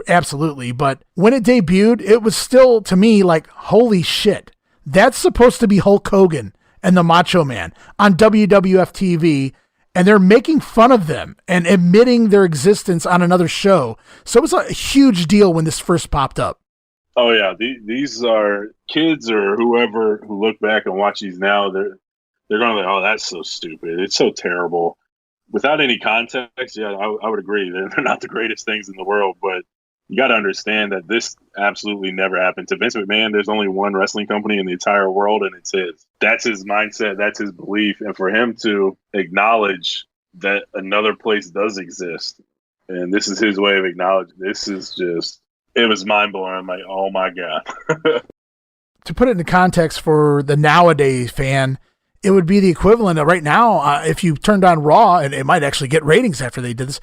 Absolutely. But when it debuted, it was still, to me, like, holy shit. That's supposed to be Hulk Hogan and the Macho Man on WWF TV, and they're making fun of them and admitting their existence on another show. So it was a huge deal when this first popped up. Oh, yeah. These are kids or whoever who look back and watch these now, they're going to be like, oh, that's so stupid. It's so terrible. Without any context, yeah, I would agree. They're not the greatest things in the world, but you got to understand that this absolutely never happened. To Vince McMahon, there's only one wrestling company in the entire world, and it's his. That's his mindset. That's his belief. And for him to acknowledge that another place does exist, and this is his way of acknowledging, this is just, it was mind-blowing. I'm like, oh, my God. To put it into context for the nowadays fan, it would be the equivalent of right now, if you turned on Raw, and it might actually get ratings after they did this,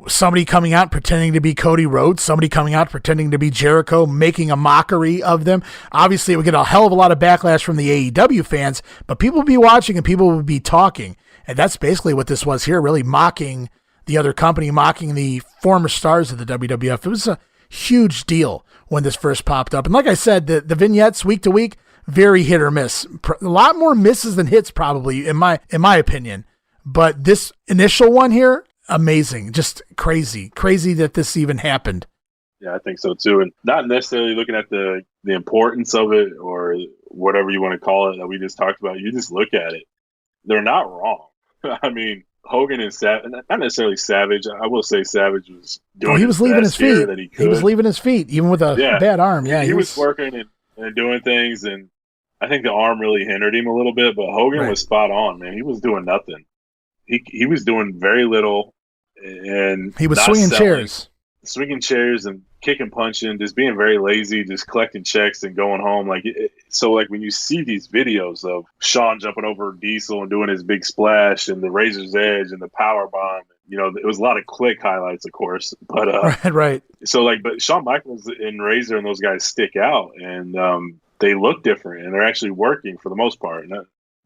somebody coming out pretending to be Cody Rhodes, somebody coming out pretending to be Jericho, making a mockery of them. Obviously, it would get a hell of a lot of backlash from the AEW fans, but people would be watching and people would be talking. And that's basically what this was here, really mocking the other company, mocking the former stars of the WWF. It was a huge deal when this first popped up. And like I said, the vignettes week to week, very hit or miss. A lot more misses than hits probably, in my opinion. But this initial one here, amazing. Just crazy that this even happened. Yeah, I think so too. And not necessarily looking at the importance of it or whatever you want to call it that we just talked about. You just look at it. They're not wrong. I mean, Hogan and Savage, not necessarily Savage. I will say Savage was doing he was leaving his feet. That he was leaving his feet, even with a bad arm. Yeah, he was working and doing things, and I think the arm really hindered him a little bit. But Hogan was spot on, man. He was doing nothing. He was doing very little, and he was swinging chairs and kicking, punching, just being very lazy, just collecting checks and going home. So when you see these videos of Shawn jumping over Diesel and doing his big splash and the Razor's Edge and the power bomb, it was a lot of Click highlights, of course, but right. So but Shawn Michaels and Razor and those guys stick out, and they look different, and they're actually working for the most part.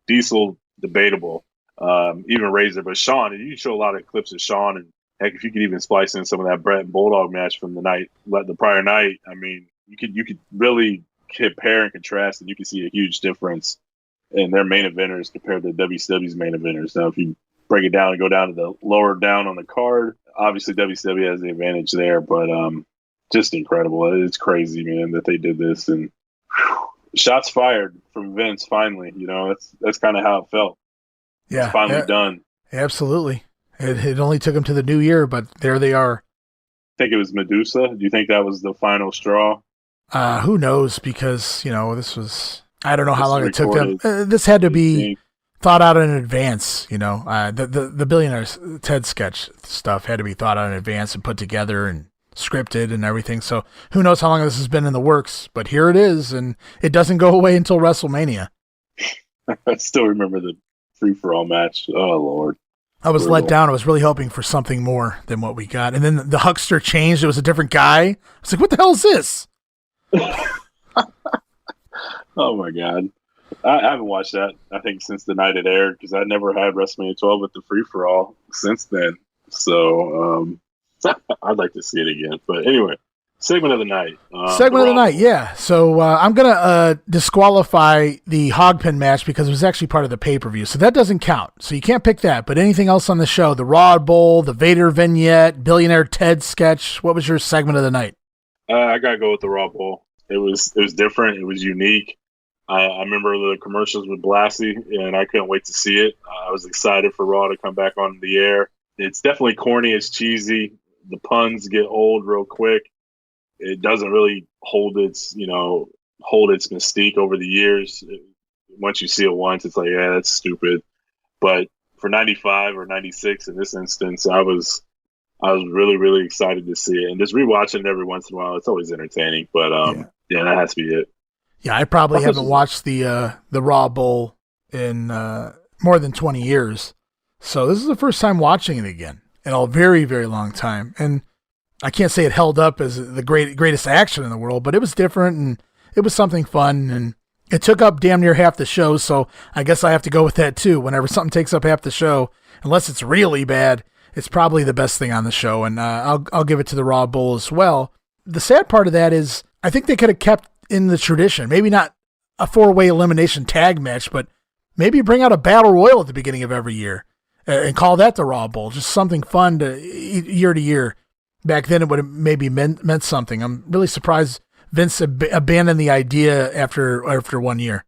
Diesel, debatable, even Razor, but Shawn, and you show a lot of clips of Shawn, and heck, if you could even splice in some of that Brett Bulldog match from the prior night, I mean, you could really compare and contrast, and you can see a huge difference in their main eventers compared to WCW's main eventers. Now, if you break it down and go down to the lower down on the card, obviously WCW has the advantage there, but just incredible. It's crazy, man, that they did this, and shots fired from Vince. Finally, that's kind of how it felt. Yeah, it's finally done. Absolutely. It only took them to the new year, but there they are. I think it was Medusa. Do you think that was the final straw? Who knows? Because, this was, I don't know how long it took them. This had to be thought out in advance, the Billionaire's Ted sketch stuff had to be thought out in advance and put together and scripted and everything. So who knows how long this has been in the works, but here it is, and it doesn't go away until WrestleMania. I still remember the free-for-all match. Oh, Lord. I was let down. I was really hoping for something more than what we got. And then the Huckster changed. It was a different guy. I was like, what the hell is this? Oh, my God. I haven't watched that, I think, since the night it aired, because I never had WrestleMania 12 with the free-for-all since then. So I'd like to see it again. But anyway, segment of the night. Yeah. So I'm going to disqualify the Hogpin match because it was actually part of the pay-per-view. So that doesn't count. So you can't pick that. But anything else on the show, the Raw Bowl, the Vader vignette, Billionaire Ted sketch, what was your segment of the night? I got to go with the Raw Bowl. It was different. It was unique. I remember the commercials with Blassie, and I couldn't wait to see it. I was excited for Raw to come back on the air. It's definitely corny. It's cheesy. The puns get old real quick. It doesn't really hold its mystique over the years. Once you see it once, it's like, yeah, that's stupid. But for 95 or 96 in this instance, I was really, really excited to see it. And just rewatching it every once in a while, it's always entertaining. But yeah, that has to be it. Yeah, I probably haven't watched the Raw Bowl in more than 20 years. So this is the first time watching it again in a very, very long time. And I can't say it held up as the greatest action in the world, but it was different and it was something fun. And it took up damn near half the show, so I guess I have to go with that too. Whenever something takes up half the show, unless it's really bad, it's probably the best thing on the show. And I'll give it to the Raw Bowl as well. The sad part of that is I think they could have kept in the tradition, maybe not a 4-way elimination tag match, but maybe bring out a battle royal at the beginning of every year and call that the Raw Bowl. Just something fun to year. Back then it would have maybe meant something. I'm really surprised Vince abandoned the idea after 1 year.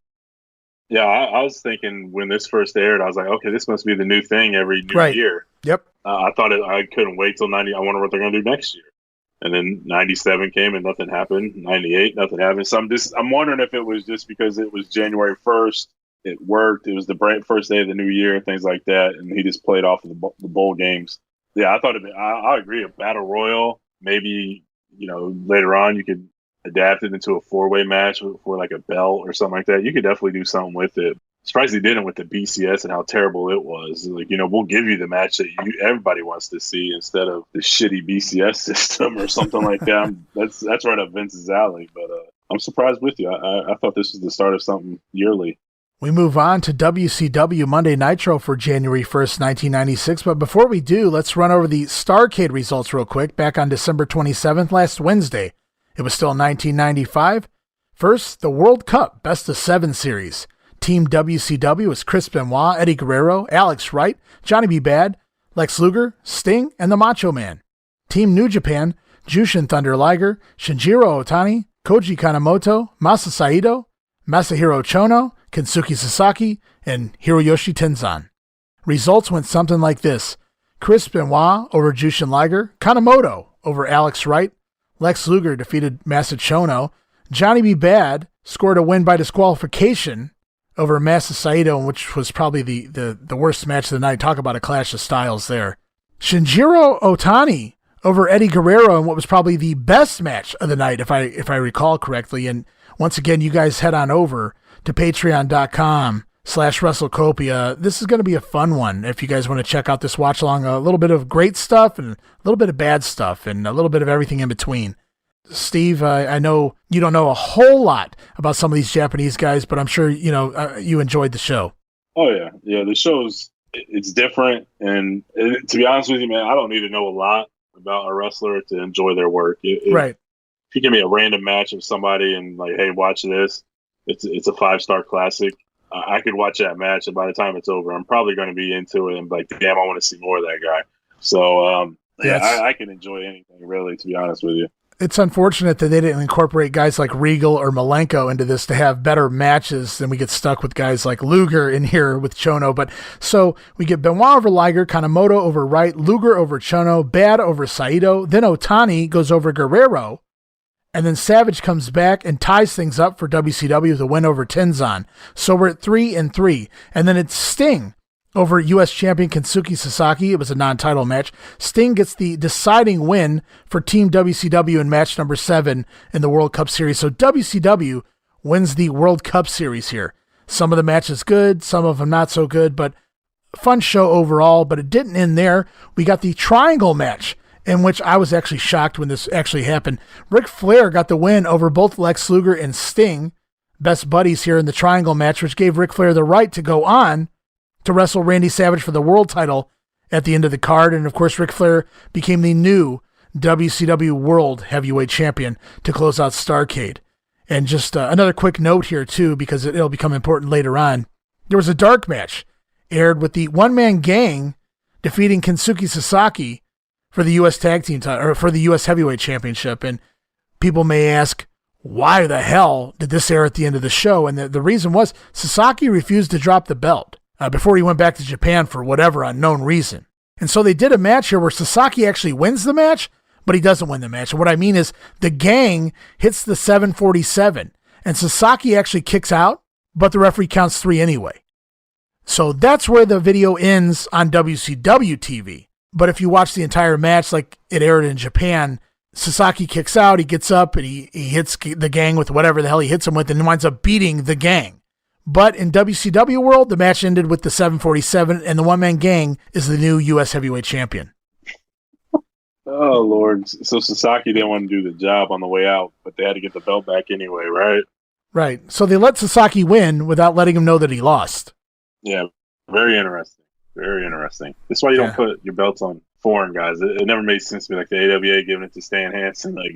Yeah, I was thinking when this first aired, I was like, okay, this must be the new thing every new year. Yep. I thought I couldn't wait till 90. I wonder what they're going to do next year. And then 97 came and nothing happened. 98, nothing happened. So I'm wondering if it was just because it was January 1st, it worked. It was the first day of the new year and things like that. And he just played off of the bowl games. Yeah, I thought I agree. A battle royal, maybe, later on you could adapt it into a 4-way match for like a belt or something like that. You could definitely do something with it. Surprised he didn't with the BCS and how terrible it was. Like, we'll give you the match that everybody wants to see instead of the shitty BCS system or something like that. That's right up Vince's alley. But I'm surprised with you. I thought this was the start of something yearly. We move on to WCW Monday Nitro for January 1st, 1996. But before we do, let's run over the Starrcade results real quick. Back on December 27th, last Wednesday, it was still 1995. First, the World Cup Best of 7 series. Team WCW was Chris Benoit, Eddie Guerrero, Alex Wright, Johnny B. Bad, Lex Luger, Sting, and the Macho Man. Team New Japan, Jushin Thunder Liger, Shinjiro Otani, Koji Kanemoto, Masa Saito, Masahiro Chono, Kensuke Sasaki, and Hiroyoshi Tenzan. Results went something like this. Chris Benoit over Jushin Liger, Kanemoto over Alex Wright, Lex Luger defeated Masa Chono, Johnny B. Bad scored a win by disqualification over Masa Saito, which was probably the worst match of the night. Talk about a clash of styles there. Shinjiro Otani over Eddie Guerrero in what was probably the best match of the night, if I recall correctly. And once again, you guys head on over to patreon.com/WrestleCopia. This is going to be a fun one if you guys want to check out this watch along. A little bit of great stuff and a little bit of bad stuff and a little bit of everything in between. Steve, I know you don't know a whole lot about some of these Japanese guys, but I'm sure, you enjoyed the show. Oh, yeah. Yeah, the show's, it's different. And to be honest with you, man, I don't need to know a lot about a wrestler to enjoy their work. Right. If you give me a random match of somebody and like, hey, watch this, it's a 5-star classic. I could watch that match, and by the time it's over, I'm probably going to be into it and be like, damn, I want to see more of that guy. So, I can enjoy anything, really, to be honest with you. It's unfortunate that they didn't incorporate guys like Regal or Malenko into this to have better matches, than we get stuck with guys like Luger in here with Chono. But so we get Benoit over Liger, Kanemoto over Wright, Luger over Chono, Bad over Saito, then Otani goes over Guerrero, and then Savage comes back and ties things up for WCW with a win over Tenzan. So we're at 3-3, and then it's Sting over U.S. champion Kensuke Sasaki. It was a non-title match. Sting gets the deciding win for Team WCW in match number 7 in the World Cup Series. So WCW wins the World Cup Series here. Some of the matches good, some of them not so good, but fun show overall. But it didn't end there. We got the triangle match, in which I was actually shocked when this actually happened. Ric Flair got the win over both Lex Luger and Sting, best buddies here in the triangle match, which gave Ric Flair the right to go on to wrestle Randy Savage for the world title at the end of the card. And of course, Ric Flair became the new WCW World Heavyweight Champion to close out Starrcade. And just another quick note here too, because it'll become important later on. There was a dark match aired with the one-man gang defeating Kensuke Sasaki for the U.S. Tag Team title, or for the U.S. Heavyweight Championship. And people may ask, why the hell did this air at the end of the show? And the reason was Sasaki refused to drop the belt before he went back to Japan for whatever unknown reason. And so they did a match here where Sasaki actually wins the match, but he doesn't win the match. And what I mean is the gang hits the 747 and Sasaki actually kicks out, but the referee counts 3 anyway. So that's where the video ends on WCW TV. But if you watch the entire match like it aired in Japan, Sasaki kicks out, he gets up, and he hits the gang with whatever the hell he hits him with, and winds up beating the gang. But in WCW world, the match ended with the 747, and the one-man gang is the new U.S. Heavyweight Champion. Oh, Lord. So Sasaki didn't want to do the job on the way out, but they had to get the belt back anyway, right? Right. So they let Sasaki win without letting him know that he lost. Yeah, very interesting. Very interesting. That's why you don't put your belts on foreign guys. It never made sense to me, like the AWA giving it to Stan Hansen. Like,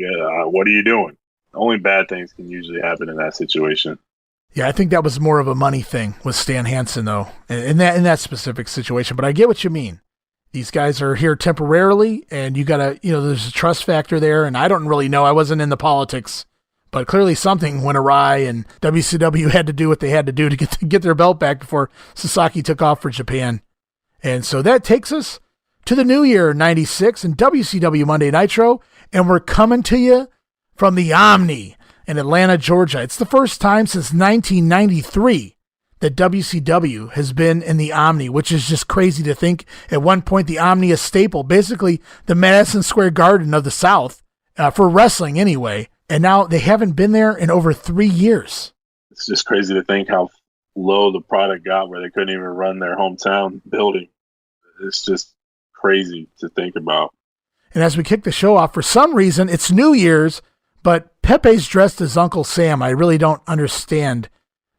what are you doing? Only bad things can usually happen in that situation. Yeah, I think that was more of a money thing with Stan Hansen, though, in that specific situation. But I get what you mean. These guys are here temporarily, and you gotta, there's a trust factor there. And I don't really know. I wasn't in the politics, but clearly something went awry, and WCW had to do what they had to do to get their belt back before Sasaki took off for Japan. And so that takes us to the new year, 96, and WCW Monday Nitro, and we're coming to you from the Omni in Atlanta, Georgia. It's the first time since 1993 that WCW has been in the Omni, which is just crazy to think. At one point, the Omni is staple, basically the Madison Square Garden of the South, for wrestling anyway, and now they haven't been there in over 3 years. It's just crazy to think how low the product got where they couldn't even run their hometown building. It's just crazy to think about. And as we kick the show off, for some reason, it's New Year's, but Pepe's dressed as Uncle Sam. I really don't understand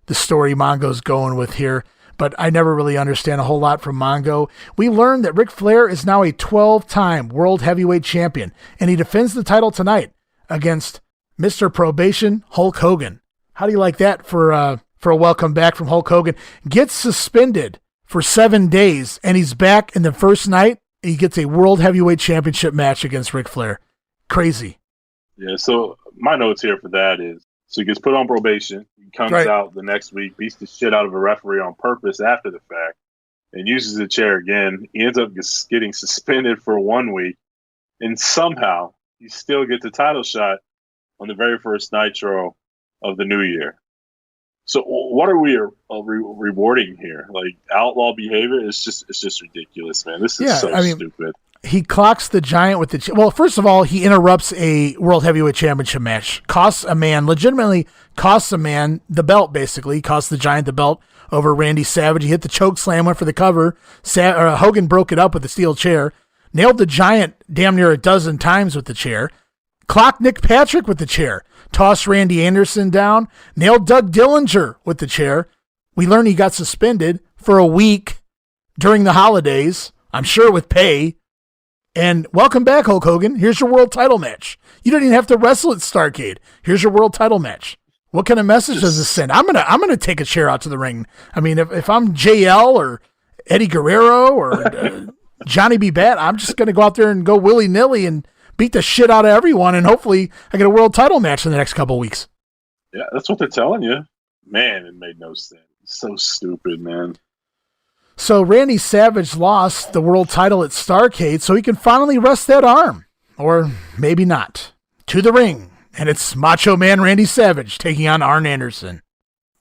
the story Mongo's going with here, but I never really understand a whole lot from Mongo. We learned that Ric Flair is now a 12-time World Heavyweight Champion, and he defends the title tonight against Mr. Probation, Hulk Hogan. How do you like that for a welcome back from Hulk Hogan? Gets suspended for 7 days, and he's back in the first night. He gets a World Heavyweight Championship match against Ric Flair. Crazy. Yeah, so my notes here for that is, so he gets put on probation. He comes out the next week, beats the shit out of a referee on purpose after the fact, and uses the chair again. He ends up getting suspended for 1 week, and somehow he still gets a title shot on the very first Nitro of the new year. So what are we rewarding here? Like outlaw behavior? It's just ridiculous, man. This is stupid. He clocks the Giant with the... Well, first of all, he interrupts a World Heavyweight Championship match. Legitimately costs a man the belt, basically. He costs the Giant the belt over Randy Savage. He hit the choke slam, went for the cover. Hogan broke it up with the steel chair. Nailed the Giant damn near a dozen times with the chair. Clocked Nick Patrick with the chair. Tossed Randy Anderson down. Nailed Doug Dillinger with the chair. We learned he got suspended for a week during the holidays, I'm sure with pay. And welcome back, Hulk Hogan. Here's your world title match. You don't even have to wrestle at Starrcade. Here's your world title match. What kind of message does this send? I'm gonna take a chair out to the ring. I mean, if I'm JL or Eddie Guerrero or Johnny B. Bat, I'm just gonna go out there and go willy-nilly and beat the shit out of everyone, and hopefully I get a world title match in the next couple of weeks. Yeah, that's what they're telling you. Man, it made no sense. So stupid, man. So Randy Savage lost the world title at Starrcade, so he can finally rest that arm. Or maybe not. To the ring, and it's Macho Man Randy Savage taking on Arn Anderson.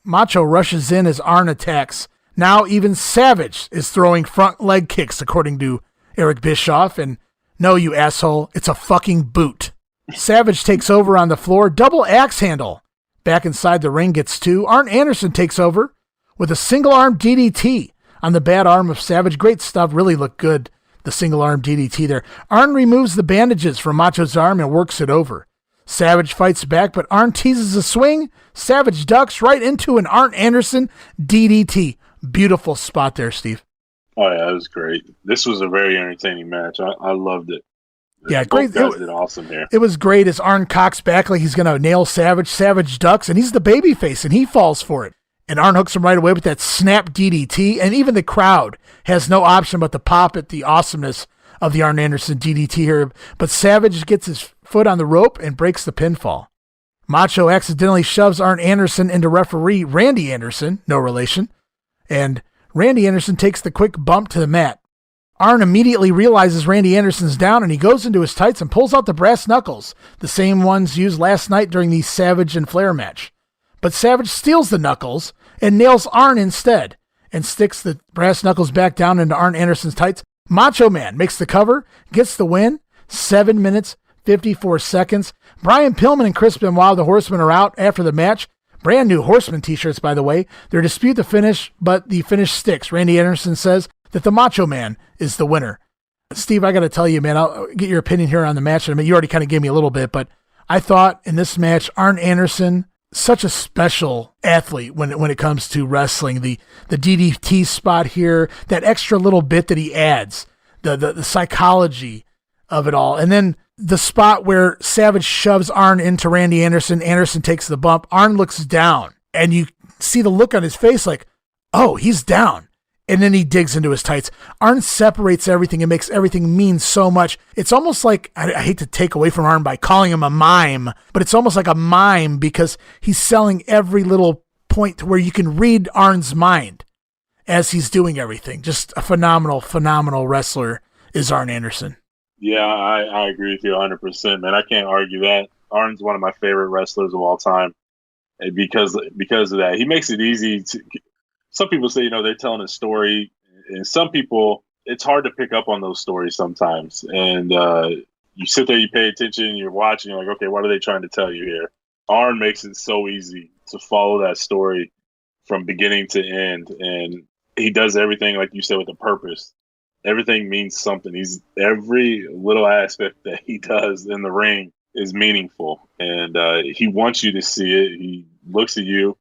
Macho rushes in as Arn attacks. Now even Savage is throwing front leg kicks, according to Eric Bischoff, and no, you asshole, it's a fucking boot. Savage takes over on the floor, double axe handle. Back inside the ring gets two. Arn Anderson takes over with a single arm DDT on the bad arm of Savage. Great stuff, really looked good, the single arm DDT there. Arn removes the bandages from Macho's arm and works it over. Savage fights back, but Arn teases a swing. Savage ducks right into an Arn Anderson DDT. Beautiful spot there, Steve. Oh, yeah, it was great. This was a very entertaining match. I loved it. Yeah, great. Guys did awesome here. It was great as Arn cocks back like he's going to nail Savage. Savage ducks, and he's the babyface, and he falls for it. And Arn hooks him right away with that snap DDT, and even the crowd has no option but to pop at the awesomeness of the Arn Anderson DDT here. But Savage gets his foot on the rope and breaks the pinfall. Macho accidentally shoves Arn Anderson into referee Randy Anderson, no relation, and Randy Anderson takes the quick bump to the mat. Arn immediately realizes Randy Anderson's down, and he goes into his tights and pulls out the brass knuckles, the same ones used last night during the Savage and Flair match. But Savage steals the knuckles and nails Arn instead, and sticks the brass knuckles back down into Arn Anderson's tights. Macho Man makes the cover, gets the win, 7 minutes, 54 seconds. Brian Pillman and Chris Benoit, the Horsemen, are out after the match. Brand new Horseman t-shirts, by the way. They dispute the finish, but the finish sticks. Randy Anderson says that the Macho Man is the winner. Steve, I got to tell you, man, I'll get your opinion here on the match. I mean, you already kind of gave me a little bit, but I thought in this match, Arn Anderson, such a special athlete when it comes to wrestling. The DDT spot here, that extra little bit that he adds, the psychology of it all. And then the spot where Savage shoves Arn into Randy Anderson. Anderson takes the bump. Arn looks down, and you see the look on his face like, oh, he's down. And then he digs into his tights. Arn separates everything and makes everything mean so much. It's almost like, I hate to take away from Arn by calling him a mime, but it's almost like a mime because he's selling every little point to where you can read Arn's mind as he's doing everything. Just a phenomenal, phenomenal wrestler is Arn Anderson. Yeah, I agree with you 100%, man. I can't argue that. Arn's one of my favorite wrestlers of all time, and because of that, he makes it easy to. Some people say, they're telling a story, and some people, it's hard to pick up on those stories sometimes. And you sit there, you pay attention, you're watching, you're like, okay, what are they trying to tell you here? Arn makes it so easy to follow that story from beginning to end, and he does everything like you said with a purpose. Everything means something. Every little aspect that he does in the ring is meaningful, and he wants you to see it. He looks at you,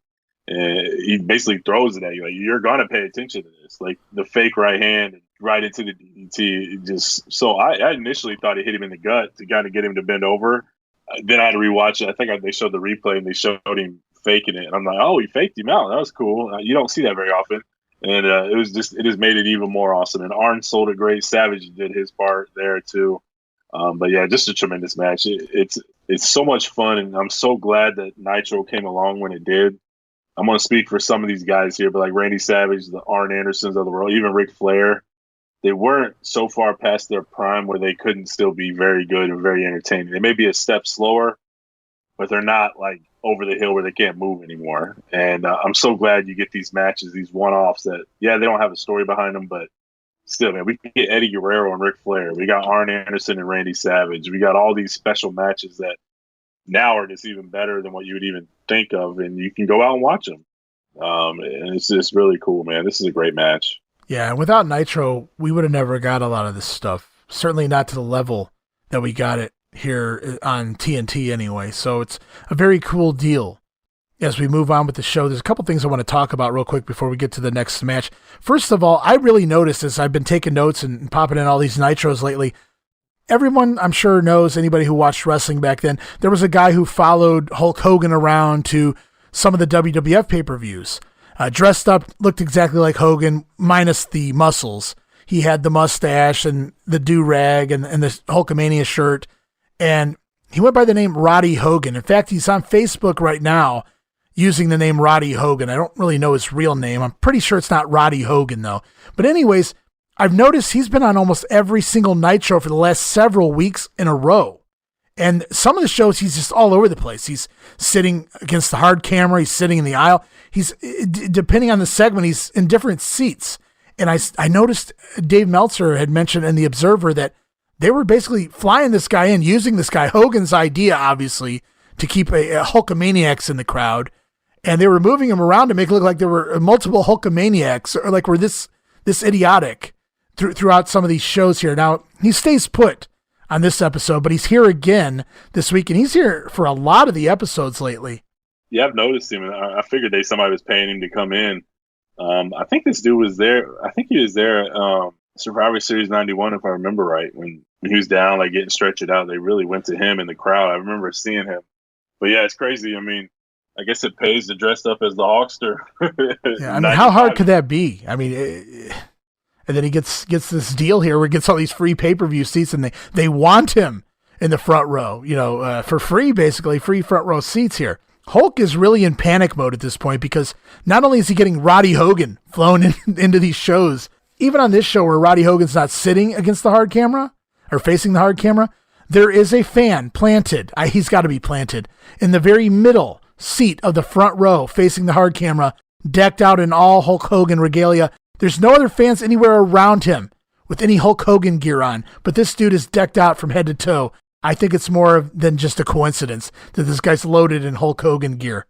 and he basically throws it at you. Like, you're gonna pay attention to this, like the fake right hand right into the DDT. I initially thought it hit him in the gut to kind of get him to bend over. Then I had to rewatch it. I think they showed the replay and they showed him faking it. And I'm like, oh, he faked him out. That was cool. You don't see that very often. And it just made it even more awesome. And Arn sold it great. Savage did his part there too. But yeah, just a tremendous match. It's so much fun, and I'm so glad that Nitro came along when it did. I'm going to speak for some of these guys here, but like Randy Savage, the Arn Andersons of the world, even Ric Flair, they weren't so far past their prime where they couldn't still be very good and very entertaining. They may be a step slower, but they're not like over the hill where they can't move anymore. And I'm so glad you get these matches, these one-offs that, yeah, they don't have a story behind them, but still, man, we can get Eddie Guerrero and Ric Flair. We got Arn Anderson and Randy Savage. We got all these special matches that now are just even better than what you would even think of, and you can go out and watch them. And it's just really cool, man. This is a great match. Yeah, without Nitro, we would have never got a lot of this stuff. Certainly not to the level that we got it here on TNT anyway. So it's a very cool deal. As we move on with the show, there's a couple things I want to talk about real quick before we get to the next match. First of all, I really noticed as I've been taking notes and popping in all these Nitros lately, everyone I'm sure knows, anybody who watched wrestling back then, there was a guy who followed Hulk Hogan around to some of the WWF pay-per-views. Dressed up, looked exactly like Hogan, minus the muscles. He had the mustache and the do-rag and the Hulkamania shirt, and he went by the name Roddy Hogan. In fact, he's on Facebook right now using the name Roddy Hogan. I don't really know his real name. I'm pretty sure it's not Roddy Hogan, though. But anyways, I've noticed he's been on almost every single Nitro for the last several weeks in a row. And some of the shows, he's just all over the place. He's sitting against the hard camera. He's sitting in the aisle. He's, depending on the segment, he's in different seats. And I noticed Dave Meltzer had mentioned in The Observer that they were basically flying this guy in, using this guy, Hogan's idea, obviously, to keep a Hulkamaniacs in the crowd. And they were moving him around to make it look like there were multiple Hulkamaniacs, or like were this idiotic throughout some of these shows here. Now, he stays put on this episode, but he's here again this week, and he's here for a lot of the episodes lately. Yeah, I've noticed him, and I figured somebody was paying him to come in. I think this dude was there. I think he was there at Survivor Series 91, if I remember right, when he was down, like getting stretched out. They really went to him in the crowd. I remember seeing him. But yeah, it's crazy. I mean, I guess it pays to dress up as the Hulkster. Yeah, I mean, how hard could that be? I mean, and then he gets this deal here where he gets all these free pay-per-view seats, and they want him in the front row, for free, basically, free front row seats here. Hulk is really in panic mode at this point because not only is he getting Roddy Hogan flown into these shows, even on this show where Roddy Hogan's not sitting against the hard camera or facing the hard camera, there is a fan planted. He's got to be planted in the very middle seat of the front row facing the hard camera, decked out in all Hulk Hogan regalia. There's no other fans anywhere around him with any Hulk Hogan gear on, but this dude is decked out from head to toe. I think it's more than just a coincidence that this guy's loaded in Hulk Hogan gear.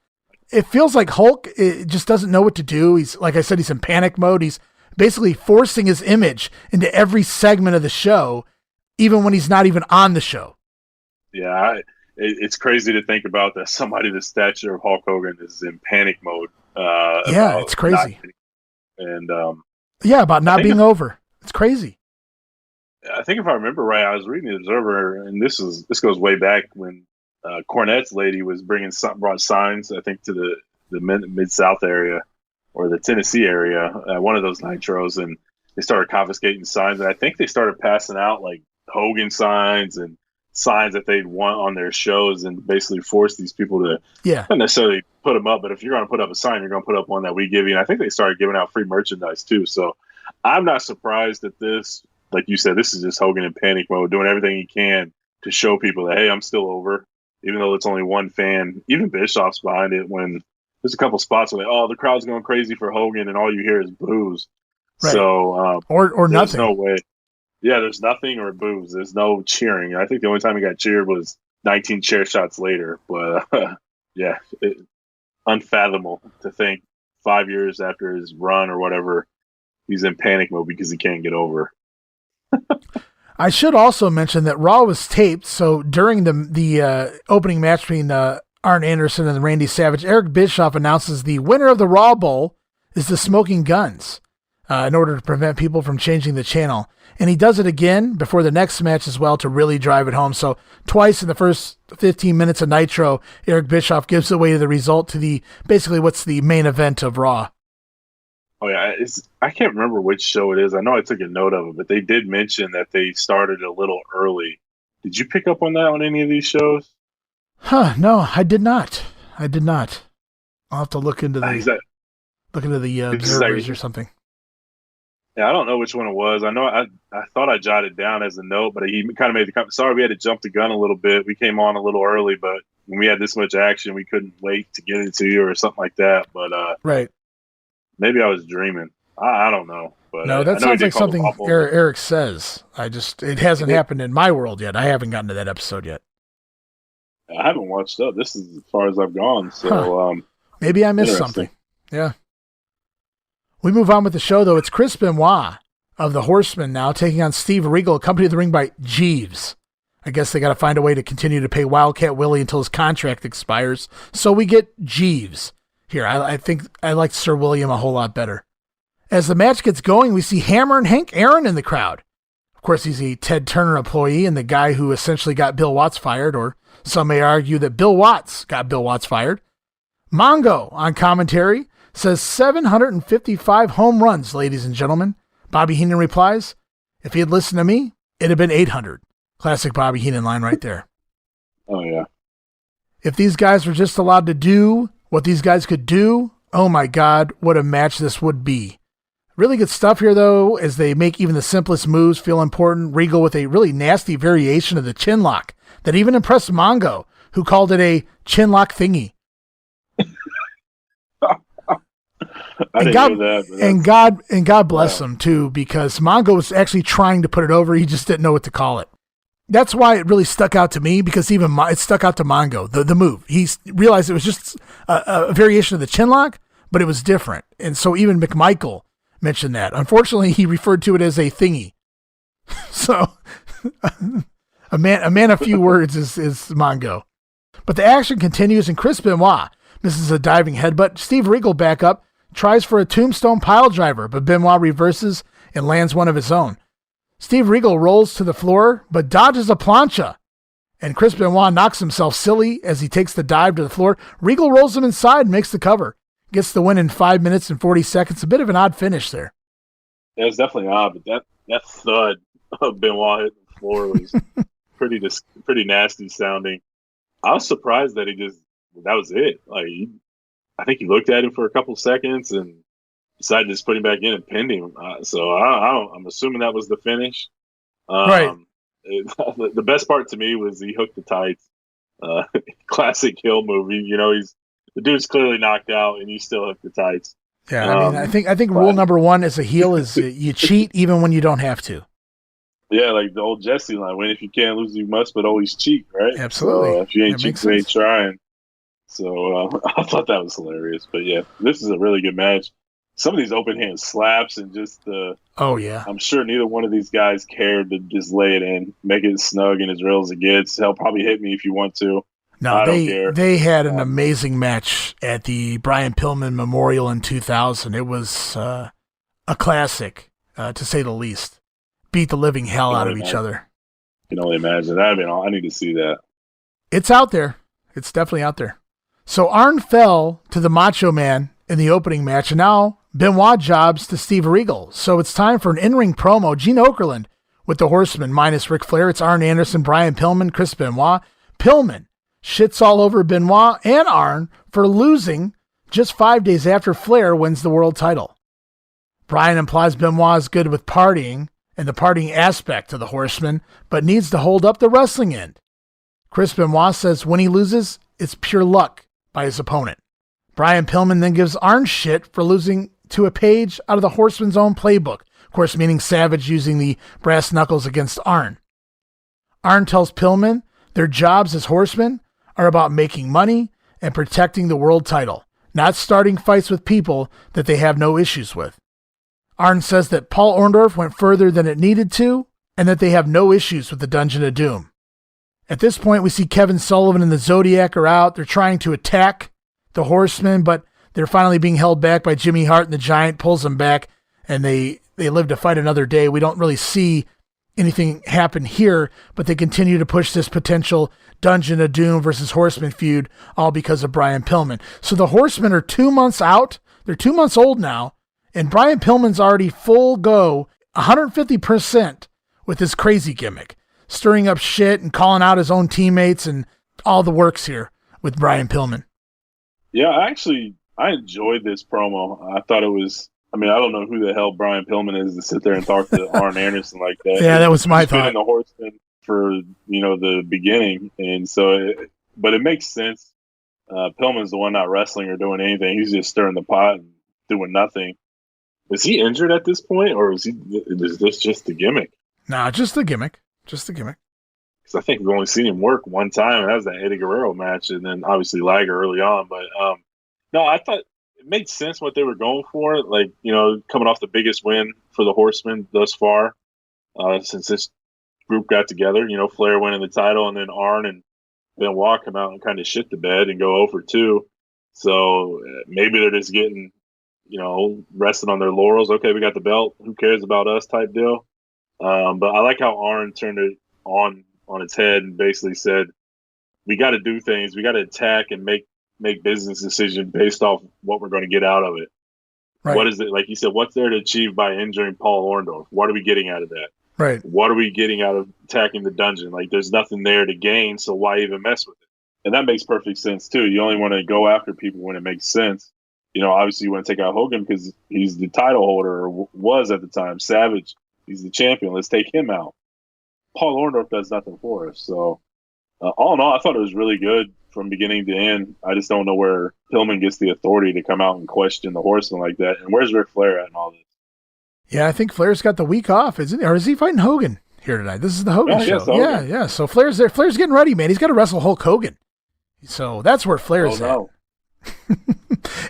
It feels like Hulk just doesn't know what to do. He's, like I said, he's in panic mode. He's basically forcing his image into every segment of the show, even when he's not even on the show. Yeah, it's crazy to think about that somebody the stature of Hulk Hogan is in panic mode. Yeah, it's crazy. About not being over. It's crazy. I think if I remember right, I was reading The Observer, and this goes way back when Cornette's lady was brought signs, I think, to the Mid-South area or the Tennessee area, one of those Nitros, and they started confiscating signs, and I think they started passing out like Hogan signs and signs that they'd want on their shows, and basically force these people to not necessarily put them up, but if you're going to put up a sign, you're going to put up one that we give you. And I think they started giving out free merchandise too. So I'm not surprised at this. Like you said, this is just Hogan in panic mode, doing everything he can to show people that, hey, I'm still over, even though it's only one fan. Even Bischoff's behind it when there's a couple spots where, the crowd's going crazy for Hogan, and all you hear is boos. Right. So, or nothing. There's no way. Yeah, there's nothing or boos. There's no cheering. I think the only time he got cheered was 19 chair shots later. But, unfathomable to think 5 years after his run or whatever, he's in panic mode because he can't get over. I should also mention that Raw was taped, so during the opening match between Arn Anderson and Randy Savage, Eric Bischoff announces the winner of the Raw Bowl is the Smoking Guns in order to prevent people from changing the channel. And he does it again before the next match as well to really drive it home. So twice in the first 15 minutes of Nitro, Eric Bischoff gives away the result to basically what's the main event of Raw. Oh, yeah. I can't remember which show it is. I know I took a note of it, but they did mention that they started a little early. Did you pick up on that on any of these shows? No, I did not. I'll have to look into the observers or something. Yeah, I don't know which one it was. I know I thought I jotted it down as a note, but he kind of made the comment. Sorry, we had to jump the gun a little bit. We came on a little early, but when we had this much action, we couldn't wait to get it to you or something like that. But right. Maybe I was dreaming. I don't know. But no, that sounds like something Eric says. It hasn't happened in my world yet. I haven't gotten to that episode yet. I haven't watched up. This is as far as I've gone. So maybe I missed something. Yeah. We move on with the show, though. It's Chris Benoit of the Horsemen now taking on Steve Regal, accompanied to the ring by Jeeves. I guess they got to find a way to continue to pay Wildcat Willie until his contract expires. So we get Jeeves here. I think I like Sir William a whole lot better. As the match gets going, we see Hammer and Hank Aaron in the crowd. Of course, he's a Ted Turner employee and the guy who essentially got Bill Watts fired, or some may argue that Bill Watts got Bill Watts fired. Mongo on commentary says 755 home runs, ladies and gentlemen. Bobby Heenan replies, if he had listened to me, it'd have been 800. Classic Bobby Heenan line right there. Oh, yeah. If these guys were just allowed to do what these guys could do, oh my God, what a match this would be. Really good stuff here, though, as they make even the simplest moves feel important. Regal with a really nasty variation of the chin lock that even impressed Mongo, who called it a chin lock thingy. And God bless him too, because Mongo was actually trying to put it over. He just didn't know what to call it. That's why it really stuck out to me, because even it stuck out to Mongo, the move. He realized it was just a variation of the chin lock, but it was different. And so even McMichael mentioned that. Unfortunately, he referred to it as a thingy. So a man of few words is Mongo. But the action continues, and Chris Benoit misses a diving headbutt. Steve Regal back up, tries for a tombstone pile driver, but Benoit reverses and lands one of his own. Steve Regal rolls to the floor, but dodges a plancha, and Chris Benoit knocks himself silly as he takes the dive to the floor. Regal rolls him inside and makes the cover. Gets the win in 5 minutes and 40 seconds. A bit of an odd finish there. Yeah, it's definitely odd, but that thud of Benoit hitting the floor was pretty nasty sounding. I was surprised that that was it. I think he looked at him for a couple seconds and decided to just put him back in and pinned him. So I'm assuming that was the finish. Right. The best part to me was he hooked the tights. Classic heel movie. The dude's clearly knocked out and you still hook the tights. Yeah, I think rule number one as a heel is you cheat even when you don't have to. Yeah, like the old Jesse line, win if you can't, lose if you must, but always cheat, right? Absolutely. So, if you ain't cheating, you ain't trying. So I thought that was hilarious. But yeah, this is a really good match. Some of these open hand slaps and just oh yeah. I'm sure neither one of these guys cared to just lay it in, make it snug and as real as it gets. Hell, probably hit me if you want to. No, I don't care. They had an amazing match at the Brian Pillman Memorial in 2000. It was a classic, to say the least. Beat the living hell out of each other. I can only imagine. I need to see that. It's out there. It's definitely out there. So Arn fell to the Macho Man in the opening match, and now Benoit jobs to Steve Regal. So it's time for an in-ring promo. Gene Okerlund with the Horsemen minus Ric Flair. It's Arn Anderson, Brian Pillman, Chris Benoit. Pillman shits all over Benoit and Arn for losing just 5 days after Flair wins the world title. Brian implies Benoit is good with partying and the partying aspect of the Horsemen, but needs to hold up the wrestling end. Chris Benoit says when he loses, it's pure luck by his opponent. Brian Pillman then gives Arn shit for losing to a page out of the Horsemen's own playbook, of course meaning Savage using the brass knuckles against Arn. Arn tells Pillman their jobs as Horsemen are about making money and protecting the world title, not starting fights with people that they have no issues with. Arn says that Paul Orndorff went further than it needed to, and that they have no issues with the Dungeon of Doom. At this point, we see Kevin Sullivan and the Zodiac are out. They're trying to attack the Horsemen, but they're finally being held back by Jimmy Hart, and the Giant pulls them back, and they live to fight another day. We don't really see anything happen here, but they continue to push this potential Dungeon of Doom versus Horseman feud, all because of Brian Pillman. So the Horsemen are 2 months out. They're 2 months old now, and Brian Pillman's already full go, 150% with his crazy gimmick, stirring up shit and calling out his own teammates and all the works here with Brian Pillman. Yeah, I enjoyed this promo. I thought it was, I don't know who the hell Brian Pillman is to sit there and talk to Arn Anderson like that. Yeah, that was my He's been thought. in the Horsemen for, the beginning. And so, but it makes sense. Pillman's the one not wrestling or doing anything. He's just stirring the pot and doing nothing. Is he injured at this point, or is this just the gimmick? Nah, just the gimmick. Just the gimmick. Because I think we've only seen him work one time, and that was that Eddie Guerrero match, and then obviously Liger early on. But no, I thought it made sense what they were going for. Like, coming off the biggest win for the Horsemen thus far, since this group got together. Flair winning the title, and then Arn and Benoit come out and kind of shit the bed and go 0-2. So maybe they're just getting, resting on their laurels. Okay, we got the belt. Who cares about us? Type deal. But I like how Arn turned it on its head and basically said, we got to do things. We got to attack and make business decisions based off what we're going to get out of it. Right. What is it? Like you said, what's there to achieve by injuring Paul Orndorff? What are we getting out of that? Right. What are we getting out of attacking the dungeon? Like, there's nothing there to gain, so why even mess with it? And that makes perfect sense, too. You only want to go after people when it makes sense. Obviously you want to take out Hogan because he's the title holder, or was at the time. Savage, he's the champion. Let's take him out. Paul Orndorff does nothing for us. So, all in all, I thought it was really good from beginning to end. I just don't know where Pillman gets the authority to come out and question the Horseman like that. And where's Ric Flair at in all this? Yeah, I think Flair's got the week off, isn't he? Or is he fighting Hogan here tonight? This is the Hogan show. Hogan. Yeah. So Flair's there. Flair's getting ready, man. He's got to wrestle Hulk Hogan. So that's where Flair's at.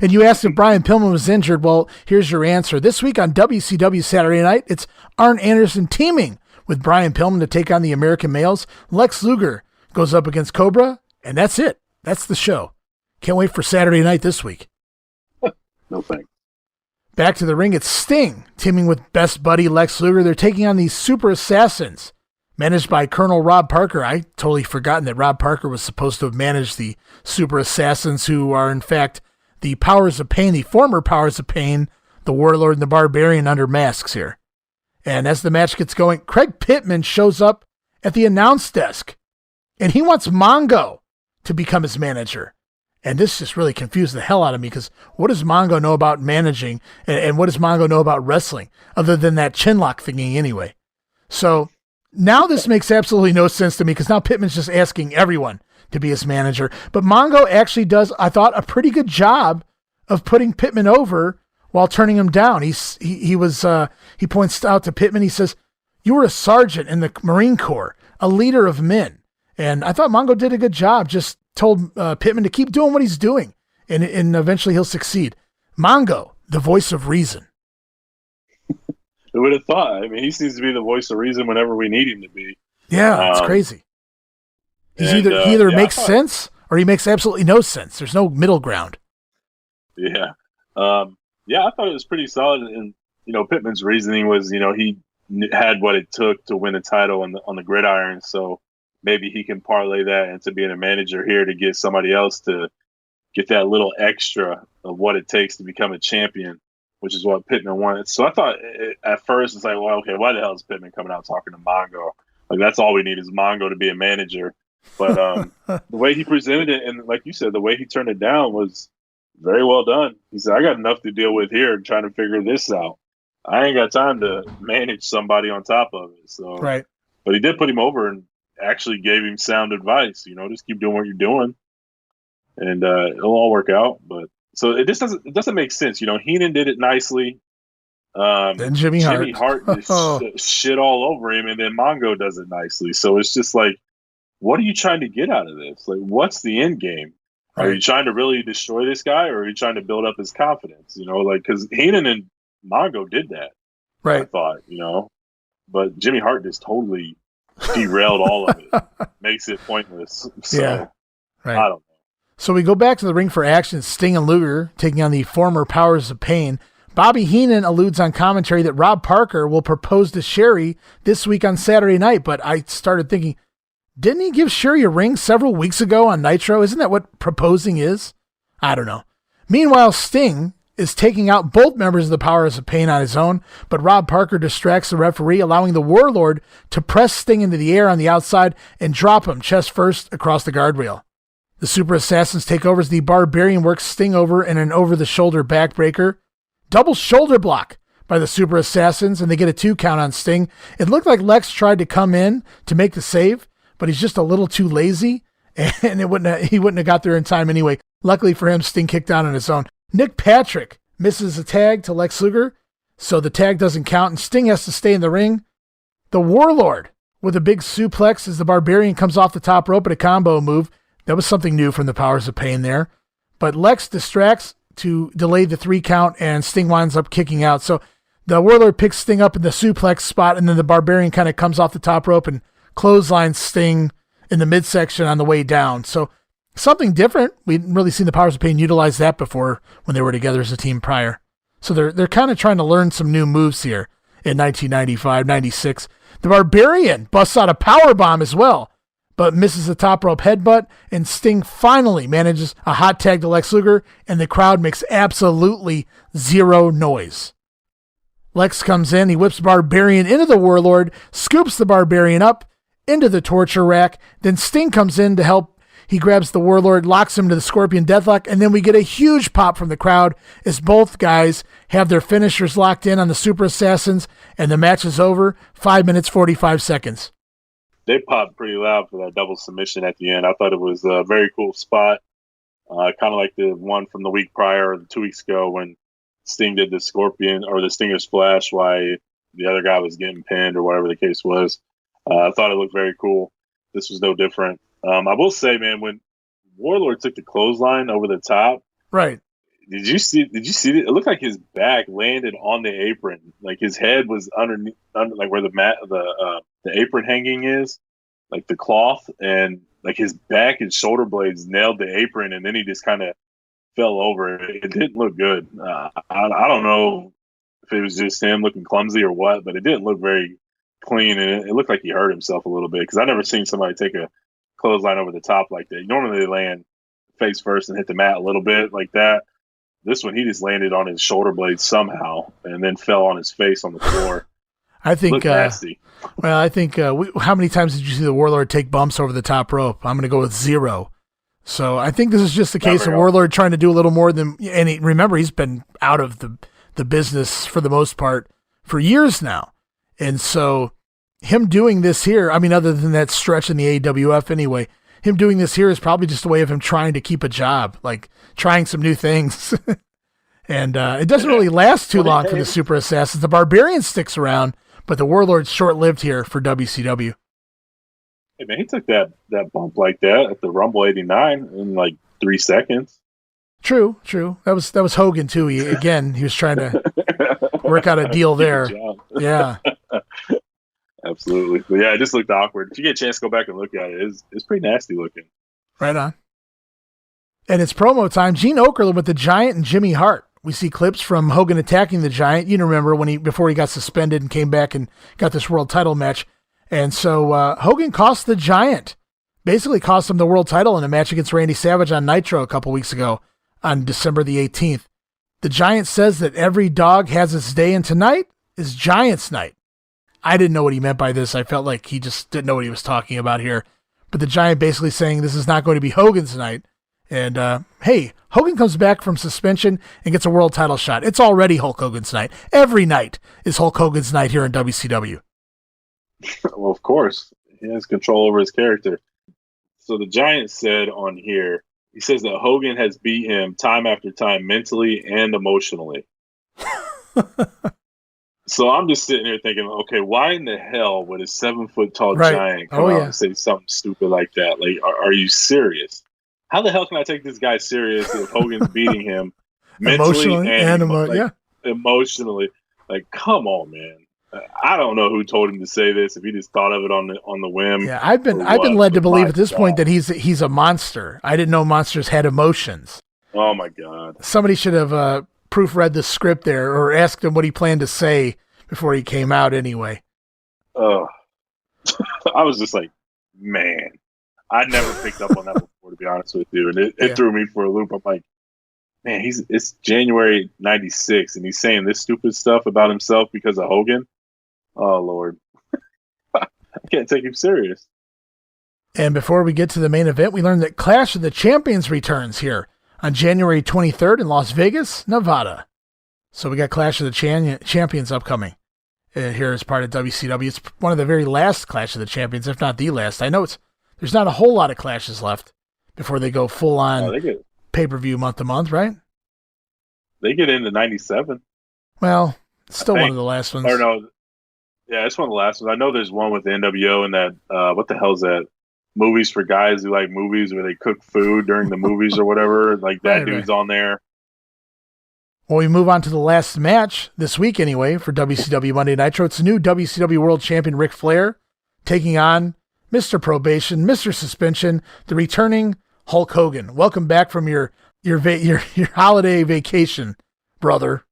And you asked if Brian Pillman was injured. Well, here's your answer. This week on WCW Saturday Night, it's Arn Anderson teaming with Brian Pillman to take on the American Males. Lex Luger goes up against Cobra, and that's it. That's the show. Can't wait for Saturday night this week. No thanks. Back to the ring, it's Sting teaming with best buddy Lex Luger. They're taking on these Super Assassins, managed by Colonel Rob Parker. I totally forgotten that Rob Parker was supposed to have managed the Super Assassins, who are, in fact, the Powers of Pain, the former Powers of Pain, the Warlord and the Barbarian under masks here. And as the match gets going, Craig Pittman shows up at the announce desk, and he wants Mongo to become his manager. And this just really confused the hell out of me, because what does Mongo know about managing, and what does Mongo know about wrestling, other than that chinlock thingy anyway? So now this makes absolutely no sense to me, because now Pittman's just asking everyone to be his manager. But Mongo actually does, I thought, a pretty good job of putting Pittman over while turning him down. He points out to Pittman, he says, "You were a sergeant in the Marine Corps, a leader of men." And I thought Mongo did a good job, just told Pittman to keep doing what he's doing, and eventually he'll succeed. Mongo, the voice of reason. Who would have thought? He seems to be the voice of reason whenever we need him to be. Yeah, it's crazy. He either makes sense or he makes absolutely no sense. There's no middle ground. Yeah. I thought it was pretty solid. And, Pittman's reasoning was, he had what it took to win a title on the gridiron. So maybe he can parlay that into being a manager here to get somebody else to get that little extra of what it takes to become a champion, which is what Pittman wanted. So I thought at first it's like, well, okay, why the hell is Pittman coming out talking to Mongo? Like, that's all we need is Mongo to be a manager. But the way he presented it, and like you said, the way he turned it down was very well done. He said, I got enough to deal with here trying to figure this out. I ain't got time to manage somebody on top of it. So, right. But he did put him over and actually gave him sound advice. Just keep doing what you're doing, and it'll all work out. But so it doesn't make sense. Heenan did it nicely. Then Jimmy Hart just shit all over him, and then Mongo does it nicely. So it's just like, what are you trying to get out of this? Like, what's the end game? Are you trying to really destroy this guy, or are you trying to build up his confidence? Because Heenan and Mongo did that. Right. I thought, but Jimmy Hart just totally derailed all of it. Makes it pointless. So, yeah. Right. I don't know. So we go back to the ring for action. Sting and Luger taking on the former Powers of Pain. Bobby Heenan alludes on commentary that Rob Parker will propose to Sherry this week on Saturday night. But I started thinking, didn't he give Sherry a ring several weeks ago on Nitro? Isn't that what proposing is? I don't know. Meanwhile, Sting is taking out both members of the Powers of Pain on his own, but Rob Parker distracts the referee, allowing the Warlord to press Sting into the air on the outside and drop him chest first across the guardrail. The Super Assassins take over as the Barbarian works Sting over in an over-the-shoulder backbreaker. Double shoulder block by the Super Assassins, and they get a 2 count on Sting. It looked like Lex tried to come in to make the save, but he's just a little too lazy, and he wouldn't have got there in time anyway. Luckily for him, Sting kicked out on his own. Nick Patrick misses a tag to Lex Luger, so the tag doesn't count, and Sting has to stay in the ring. The Warlord with a big suplex as the Barbarian comes off the top rope at a combo move. That was something new from the Powers of Pain there. But Lex distracts to delay the 3 count, and Sting winds up kicking out. So the Warlord picks Sting up in the suplex spot, and then the Barbarian kind of comes off the top rope and clotheslines Sting in the midsection on the way down. So something different. We hadn't really seen the Powers of Pain utilize that before when they were together as a team prior. So they're kind of trying to learn some new moves here in 1995-96. The Barbarian busts out a powerbomb as well, but misses a top rope headbutt, and Sting finally manages a hot tag to Lex Luger, and the crowd makes absolutely zero noise. Lex comes in, he whips Barbarian into the Warlord, scoops the Barbarian up into the torture rack, then Sting comes in to help. He grabs the Warlord, locks him to the Scorpion Deathlock, and then we get a huge pop from the crowd as both guys have their finishers locked in on the Super Assassins, and the match is over, 5 minutes, 45 seconds. They popped pretty loud for that double submission at the end. I thought it was a very cool spot, kind of like the one from the week prior or 2 weeks ago when Sting did the Scorpion or the Stinger Splash while the other guy was getting pinned or whatever the case was. I thought it looked very cool. This was no different. I will say, man, when Warlord took the clothesline over the top, right? Did you see it? It looked like his back landed on the apron, like his head was underneath, like where the apron hanging is, like the cloth, and like his back and shoulder blades nailed the apron, and then he just kind of fell over. It didn't look good. I don't know if it was just him looking clumsy or what, but it didn't look very clean, and it looked like he hurt himself a little bit because I've never seen somebody take a clothesline over the top like that. Normally they land face first and hit the mat a little bit like that. This one, he just landed on his shoulder blades somehow and then fell on his face on the floor. I think, nasty. Well, I think, how many times did you see the Warlord take bumps over the top rope? I'm going to go with 0. So I think this is just the case of Warlord trying to do a little more than, and remember, he's been out of the business for the most part for years now. And so him doing this here, I mean, other than that stretch in the AWF anyway, him doing this here is probably just a way of him trying to keep a job, like trying some new things. And it doesn't really last too long for the Super Assassins. The Barbarian sticks around, but the Warlord's short-lived here for WCW. Hey, man, he took that bump like that at the Rumble 89 in like 3 seconds. True. That was Hogan, too. He was trying to work out a deal there. Yeah. Absolutely. But yeah, it just looked awkward. If you get a chance to go back and look at it, it's pretty nasty looking. Right on. And it's promo time. Gene Okerlund with the Giant and Jimmy Hart. We see clips from Hogan attacking the Giant. You remember before he got suspended and came back and got this world title match. And so Hogan cost the Giant, basically cost him the world title in a match against Randy Savage on Nitro a couple weeks ago on December the 18th. The Giant says that every dog has its day, and tonight is Giant's night. I didn't know what he meant by this. I felt like he just didn't know what he was talking about here. But the Giant basically saying this is not going to be Hogan's night. And, hey, Hogan comes back from suspension and gets a world title shot. It's already Hulk Hogan's night. Every night is Hulk Hogan's night here in WCW. Well, of course. He has control over his character. So the Giant said on here, he says that Hogan has beat him time after time mentally and emotionally. So I'm just sitting here thinking, okay, why in the hell would a 7-foot tall giant come out and say something stupid like that? Like, are you serious? how the hell can I take this guy serious if Hogan's beating him mentally Emotionally and emotionally? Like, come on, man. I don't know who told him to say this. If he just thought of it on the whim. Yeah, I've been led to believe at this point that he's a monster. I didn't know monsters had emotions. Oh my God! Somebody should have proofread the script there or asked him what he planned to say before he came out. Anyway. Oh, I was just like, man, I never picked up on that before, to be honest with you, and it threw me for a loop. I'm like, man, it's January '96, and he's saying this stupid stuff about himself because of Hogan. Oh, Lord. I can't take him serious. And before we get to the main event, we learned that Clash of the Champions returns here on January 23rd in Las Vegas, Nevada. So we got Clash of the Champions upcoming here as part of WCW. It's one of the very last Clash of the Champions, if not the last. I know there's not a whole lot of clashes left before they go full on pay-per-view month to month, right? They get into 97. Well, it's still one of the last ones. Or no. Yeah, it's one of the last ones. I know there's one with the NWO and that, what the hell is that? Movies for guys who like movies where they cook food during the movies or whatever. Like that dude's on there. Well, we move on to the last match this week anyway for WCW Monday Nitro. It's the new WCW World Champion Ric Flair taking on Mr. Probation, Mr. Suspension, the returning Hulk Hogan. Welcome back from your holiday vacation, brother.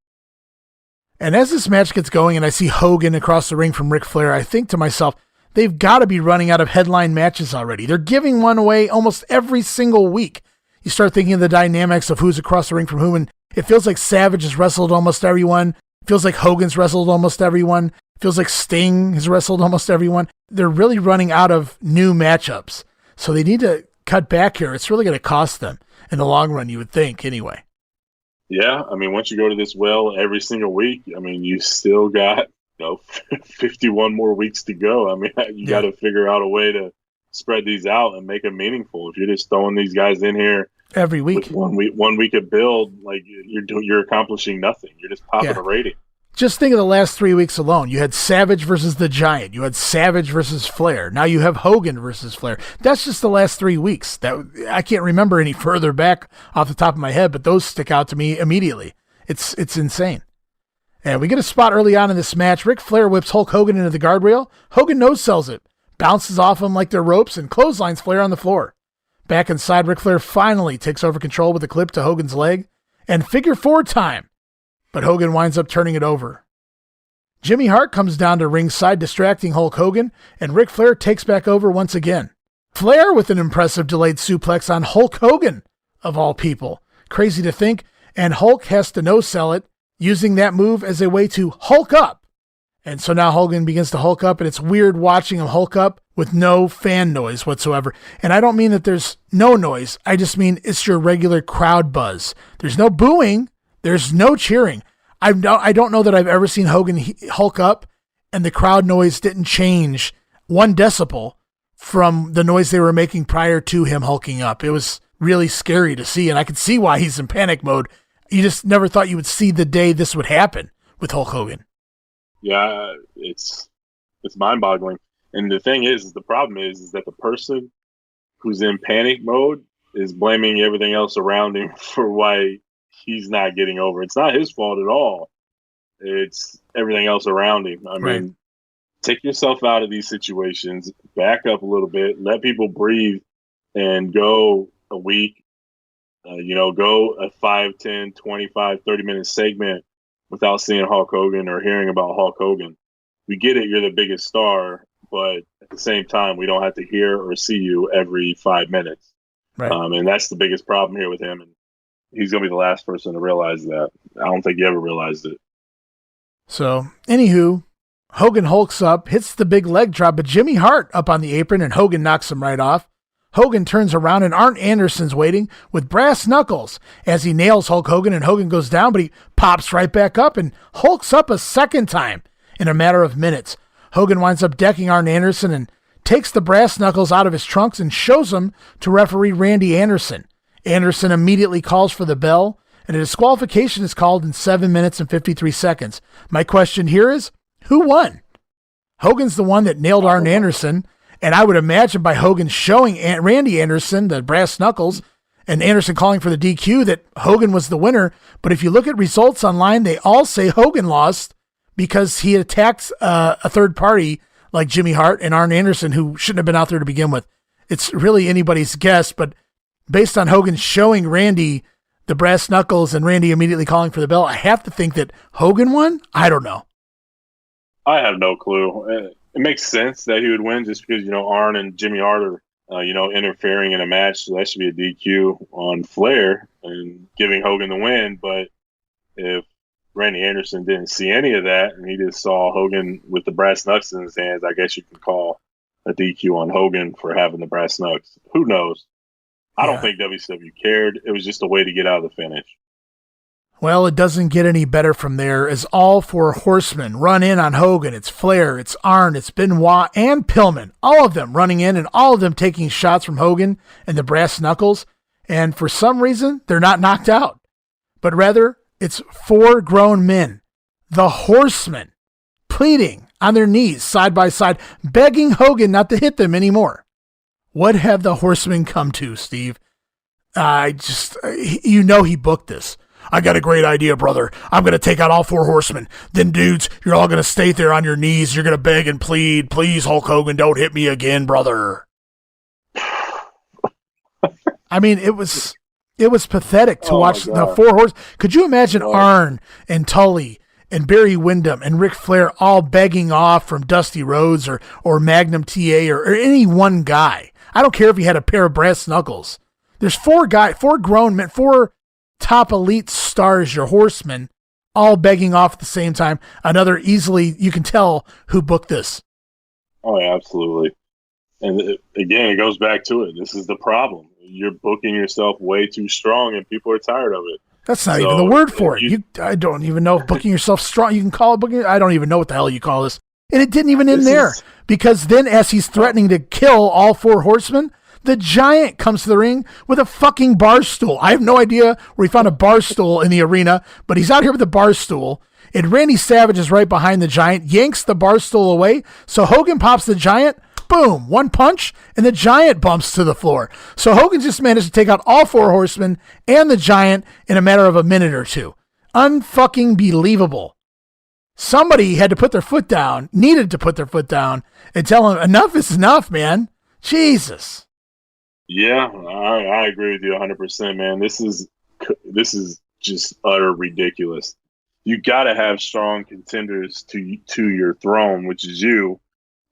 And as this match gets going and I see Hogan across the ring from Ric Flair, I think to myself, they've got to be running out of headline matches already. They're giving one away almost every single week. You start thinking of the dynamics of who's across the ring from whom, and it feels like Savage has wrestled almost everyone. It feels like Hogan's wrestled almost everyone. It feels like Sting has wrestled almost everyone. They're really running out of new matchups. So they need to cut back here. It's really going to cost them in the long run, you would think, anyway. Yeah, I mean, once you go to this well every single week, I mean, you still got 51 more weeks to go. I mean, you got to figure out a way to spread these out and make them meaningful. If you're just throwing these guys in here every week, with one week of build, like you're accomplishing nothing. You're just popping a rating. Just think of the last 3 weeks alone. You had Savage versus the Giant. You had Savage versus Flair. Now you have Hogan versus Flair. That's just the last 3 weeks. That I can't remember any further back off the top of my head, but those stick out to me immediately. It's insane. And we get a spot early on in this match. Ric Flair whips Hulk Hogan into the guardrail. Hogan no-sells it, bounces off him like they're ropes, and clotheslines Flair on the floor. Back inside, Ric Flair finally takes over control with a clip to Hogan's leg. And figure four time. But Hogan winds up turning it over. Jimmy Hart comes down to ringside, distracting Hulk Hogan, and Ric Flair takes back over once again. Flair with an impressive delayed suplex on Hulk Hogan, of all people. Crazy to think, and Hulk has to no-sell it, using that move as a way to Hulk up. And so now Hogan begins to Hulk up, and it's weird watching him Hulk up with no fan noise whatsoever. And I don't mean that there's no noise. I just mean it's your regular crowd buzz. There's no booing. There's no cheering. I don't know that I've ever seen Hogan Hulk up and the crowd noise didn't change 1 decibel from the noise they were making prior to him hulking up. It was really scary to see, and I could see why he's in panic mode. You just never thought you would see the day this would happen with Hulk Hogan. Yeah, it's mind-boggling. And the thing is the problem is that the person who's in panic mode is blaming everything else around him for why he's not getting over. It's not his fault at all. It's everything else around him. I mean, take yourself out of these situations, back up a little bit, let people breathe, and go a week, go a 5, 10, 25, 30-minute segment without seeing Hulk Hogan or hearing about Hulk Hogan. We get it, you're the biggest star, but at the same time, we don't have to hear or see you every 5 minutes. Right. And that's the biggest problem here with him. And he's going to be the last person to realize that. I don't think he ever realized it. So, anywho, Hogan hulks up, hits the big leg drop, but Jimmy Hart up on the apron, and Hogan knocks him right off. Hogan turns around, and Arn Anderson's waiting with brass knuckles as he nails Hulk Hogan, and Hogan goes down, but he pops right back up and hulks up a second time in a matter of minutes. Hogan winds up decking Arn Anderson and takes the brass knuckles out of his trunks and shows them to referee Randy Anderson. Anderson immediately calls for the bell, and a disqualification is called in 7 minutes and 53 seconds. My question here is, who won? Hogan's the one that nailed Arn Anderson, and I would imagine by Hogan showing Randy Anderson the brass knuckles, and Anderson calling for the DQ that Hogan was the winner. But if you look at results online, they all say Hogan lost because he attacked a third party like Jimmy Hart and Arn Anderson, who shouldn't have been out there to begin with. It's really anybody's guess, but based on Hogan showing Randy the brass knuckles and Randy immediately calling for the bell, I have to think that Hogan won. I don't know. I have no clue. It makes sense that he would win just because, Arn and Jimmy Hart are, interfering in a match. So that should be a DQ on Flair and giving Hogan the win. But if Randy Anderson didn't see any of that and he just saw Hogan with the brass knucks in his hands, I guess you can call a DQ on Hogan for having the brass knucks. Who knows? I don't think WCW cared. It was just a way to get out of the finish. Well, it doesn't get any better from there as all four horsemen run in on Hogan. It's Flair, it's Arn, it's Benoit, and Pillman. All of them running in and all of them taking shots from Hogan and the brass knuckles. And for some reason, they're not knocked out. But rather, it's four grown men, the horsemen, pleading on their knees side by side, begging Hogan not to hit them anymore. What have the horsemen come to, Steve? He booked this. I got a great idea, brother. I'm going to take out all four horsemen. Then, dudes, you're all going to stay there on your knees. You're going to beg and plead. Please, Hulk Hogan, don't hit me again, brother. I mean, it was pathetic to watch the four horses. Could you imagine Arn and Tully and Barry Windham and Ric Flair all begging off from Dusty Rhodes or Magnum TA or any one guy? I don't care if he had a pair of brass knuckles. There's four grown men, four top elite stars, your horsemen, all begging off at the same time. Another easily, you can tell who booked this. Oh, yeah, absolutely. And again, it goes back to it. This is the problem. You're booking yourself way too strong and people are tired of it. That's not even the word for it. I don't even know if booking yourself strong, you can call it booking. I don't even know what the hell you call this. And it didn't even end there because then as he's threatening to kill all four horsemen, the Giant comes to the ring with a fucking bar stool. I have no idea where he found a bar stool in the arena, but he's out here with a bar stool. And Randy Savage is right behind the Giant, yanks the bar stool away. So Hogan pops the Giant, boom, one punch, and the Giant bumps to the floor. So Hogan just managed to take out all four horsemen and the Giant in a matter of a minute or two. Unfucking believable. Somebody had to put their foot down, needed to put their foot down, and tell him enough is enough, man. Jesus. Yeah, I agree with you 100%, man. This is just utter ridiculous. You got to have strong contenders to your throne, which is you,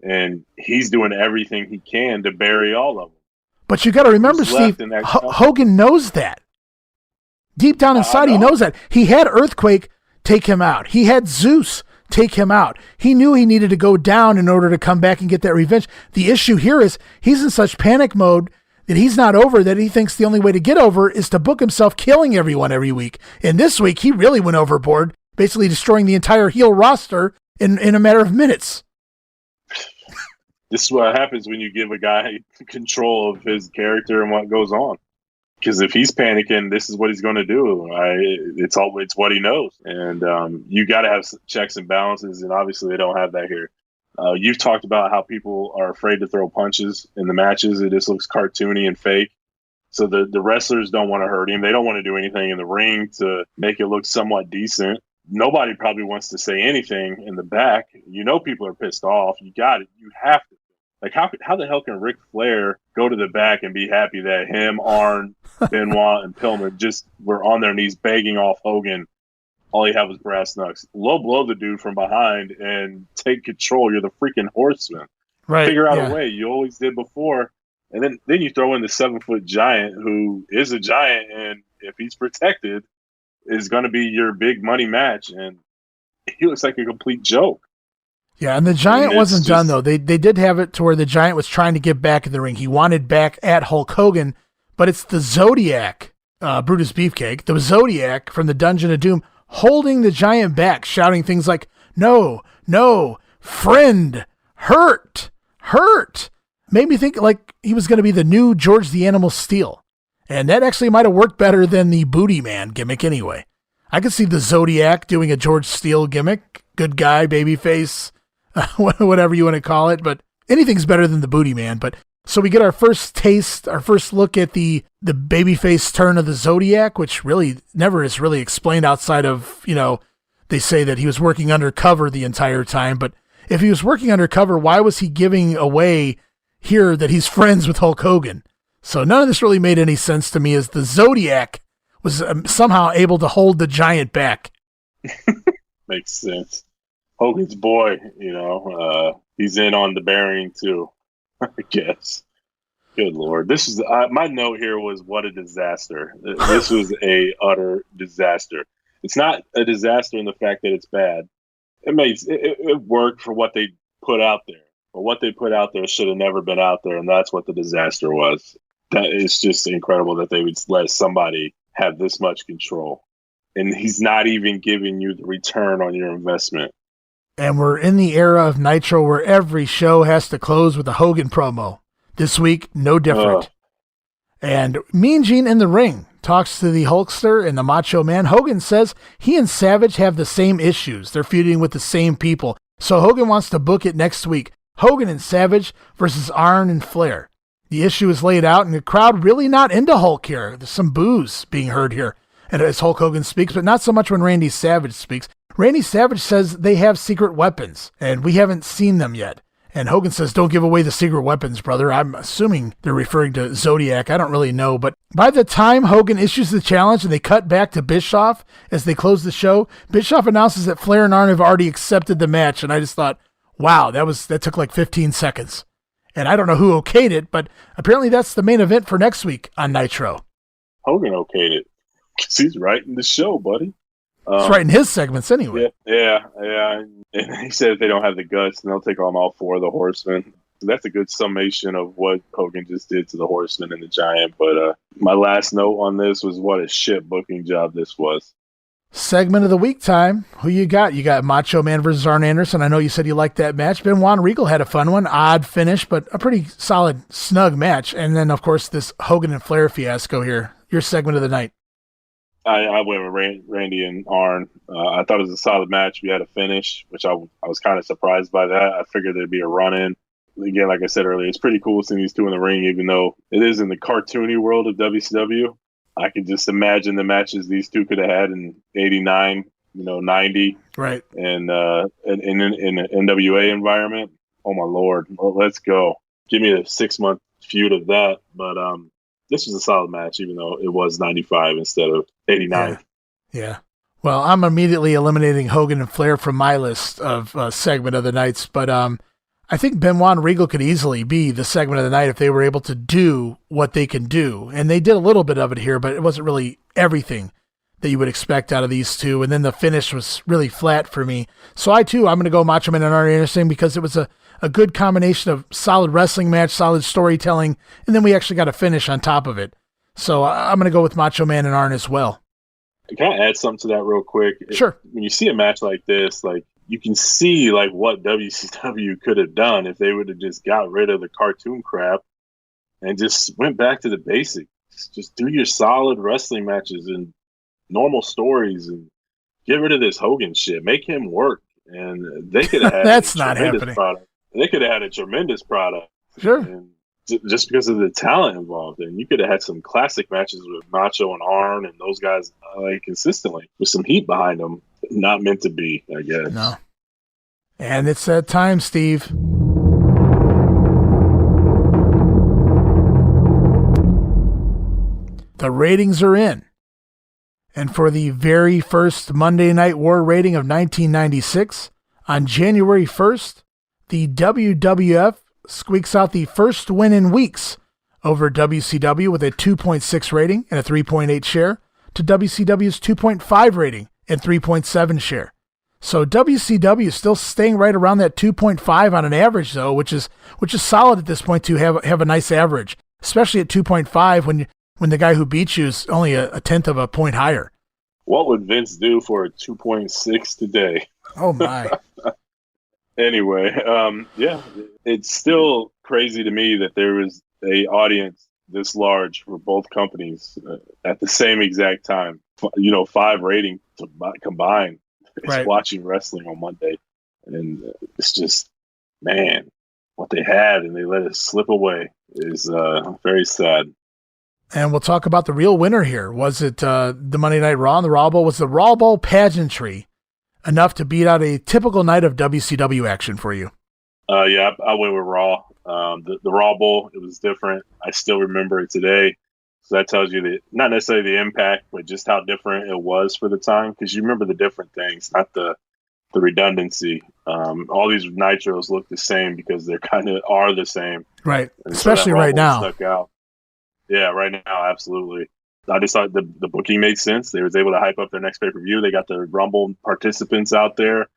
and he's doing everything he can to bury all of them. But you got to remember, Steve, Hogan knows that. Deep down inside, he knows that. He had Earthquake take him out. He had Zeus take him out. He knew he needed to go down in order to come back and get that revenge. The issue here is he's in such panic mode that he's not over, that he thinks the only way to get over is to book himself killing everyone every week. And this week, he really went overboard, basically destroying the entire heel roster in a matter of minutes. This is what happens when you give a guy control of his character and what goes on. Because if he's panicking, this is what he's going to do. It's what he knows. And you got to have checks and balances, and obviously they don't have that here. You've talked about how people are afraid to throw punches in the matches. It just looks cartoony and fake. So the wrestlers don't want to hurt him. They don't want to do anything in the ring to make it look somewhat decent. Nobody probably wants to say anything in the back. People are pissed off. You got it. You have to. Like, how the hell can Ric Flair go to the back and be happy that him, Arn, Benoit, and Pillman just were on their knees begging off Hogan? All he had was brass knucks. Low blow the dude from behind and take control. You're the freaking horseman. Right. Figure out a way. You always did before. And then you throw in the 7-foot Giant, who is a giant, and if he's protected, is going to be your big money match. And he looks like a complete joke. Yeah, and the Giant wasn't done, though. They did have it to where the Giant was trying to get back in the ring. He wanted back at Hulk Hogan, but it's the Zodiac, Brutus Beefcake, the Zodiac from the Dungeon of Doom, holding the Giant back, shouting things like, no, friend, hurt. Made me think like he was going to be the new George the Animal Steel. And that actually might have worked better than the Booty Man gimmick anyway. I could see the Zodiac doing a George Steele gimmick, good guy, babyface, whatever you want to call it, but anything's better than the Booty Man. But So we get our first taste, our first look at the babyface turn of the Zodiac, which really never is really explained outside of, they say that he was working undercover the entire time. But if he was working undercover, why was he giving away here that he's friends with Hulk Hogan? So none of this really made any sense to me, as the Zodiac was somehow able to hold the Giant back. Makes sense. Hogan's boy, he's in on the bearing too, I guess. Good Lord. This is my note here was, what a disaster. This was a utter disaster. It's not a disaster in the fact that it's bad. It worked for what they put out there. But what they put out there should have never been out there, and that's what the disaster was. That is just incredible that they would let somebody have this much control. And he's not even giving you the return on your investment. And we're in the era of Nitro where every show has to close with a Hogan promo. This week, no different. And Mean Gene in the ring talks to the Hulkster and the Macho Man. Hogan says he and Savage have the same issues. They're feuding with the same people. So Hogan wants to book it next week. Hogan and Savage versus Arn and Flair. The issue is laid out, and the crowd really not into Hulk here. There's some boos being heard here, and as Hulk Hogan speaks, but not so much when Randy Savage speaks. Randy Savage says they have secret weapons, and we haven't seen them yet. And Hogan says, don't give away the secret weapons, brother. I'm assuming they're referring to Zodiac. I don't really know. But by the time Hogan issues the challenge and they cut back to Bischoff as they close the show, Bischoff announces that Flair and Arn have already accepted the match. And I just thought, wow, that took like 15 seconds. And I don't know who okayed it, but apparently that's the main event for next week on Nitro. Hogan okayed it because he's writing the show, buddy. He's writing his segments anyway. Yeah. And he said if they don't have the guts, then they'll take on all four of the Horsemen. So that's a good summation of what Hogan just did to the Horsemen and the Giant. But my last note on this was what a shit booking job this was. Segment of the week time. Who you got? You got Macho Man versus Arn Anderson. I know you said you liked that match. Benoit and Regal had a fun one. Odd finish, but a pretty solid, snug match. And then, of course, this Hogan and Flair fiasco here. Your segment of the night. I went with Randy and Arn. I thought it was a solid match. We had a finish, which I was kind of surprised by that. I figured there'd be a run-in. Again, like I said earlier, it's pretty cool seeing these two in the ring, even though it is in the cartoony world of WCW. I can just imagine the matches these two could have had in 89, 90. Right. And in an NWA environment. Oh, my Lord. Well, let's go. Give me a 6-month feud of that. But this was a solid match, even though it was 95 instead of 89. Yeah. Well, I'm immediately eliminating Hogan and Flair from my list of segment of the nights. But I think Benoit and Regal could easily be the segment of the night if they were able to do what they can do. And they did a little bit of it here, but it wasn't really everything that you would expect out of these two. And then the finish was really flat for me. So I'm going to go Macho Man and Arn Anderson because it was a good combination of solid wrestling match, solid storytelling, and then we actually got a finish on top of it. So I'm going to go with Macho Man and Arn as well. Can I add something to that real quick? Sure. When you see a match like this, you can see what WCW could have done if they would have just got rid of the cartoon crap and just went back to the basics. Just do your solid wrestling matches and normal stories and get rid of this Hogan shit. Make him work. And they could have had that's not happening. Product. They could have had a tremendous product. Sure. And just because of the talent involved. And you could have had some classic matches with Macho and Arn and those guys consistently with some heat behind them. Not meant to be, I guess. No. And it's that time, Steve. The ratings are in. And for the very first Monday Night War rating of 1996, on January 1st, the WWF squeaks out the first win in weeks over WCW with a 2.6 rating and a 3.8 share to WCW's 2.5 rating and 3.7 share. So WCW is still staying right around that 2.5 on an average, though, which is solid at this point to have a nice average, especially at 2.5 when the guy who beats you is only a tenth of a point higher. What would Vince do for a 2.6 today? Oh my. Anyway, it's still crazy to me that there was a audience this large for both companies at the same exact time. 5 ratings combined. It's right. Watching wrestling on Monday, and it's just, man, what they had and they let it slip away is very sad. And we'll talk about the real winner here. Was it the Monday Night Raw and the Raw Bowl? Was the Raw Bowl pageantry enough to beat out a typical night of WCW action for you? Yeah, I went with Raw. The Raw Bowl, it was different. I still remember it today. So that tells you that not necessarily the impact, but just how different it was for the time. Because you remember the different things, not the redundancy. All these Nitros look the same because they kind of are the same. Right, and especially so right now. Stuck out. Yeah, right now, absolutely. I just thought the booking made sense. They was able to hype up their next pay-per-view. They got the Rumble participants out there,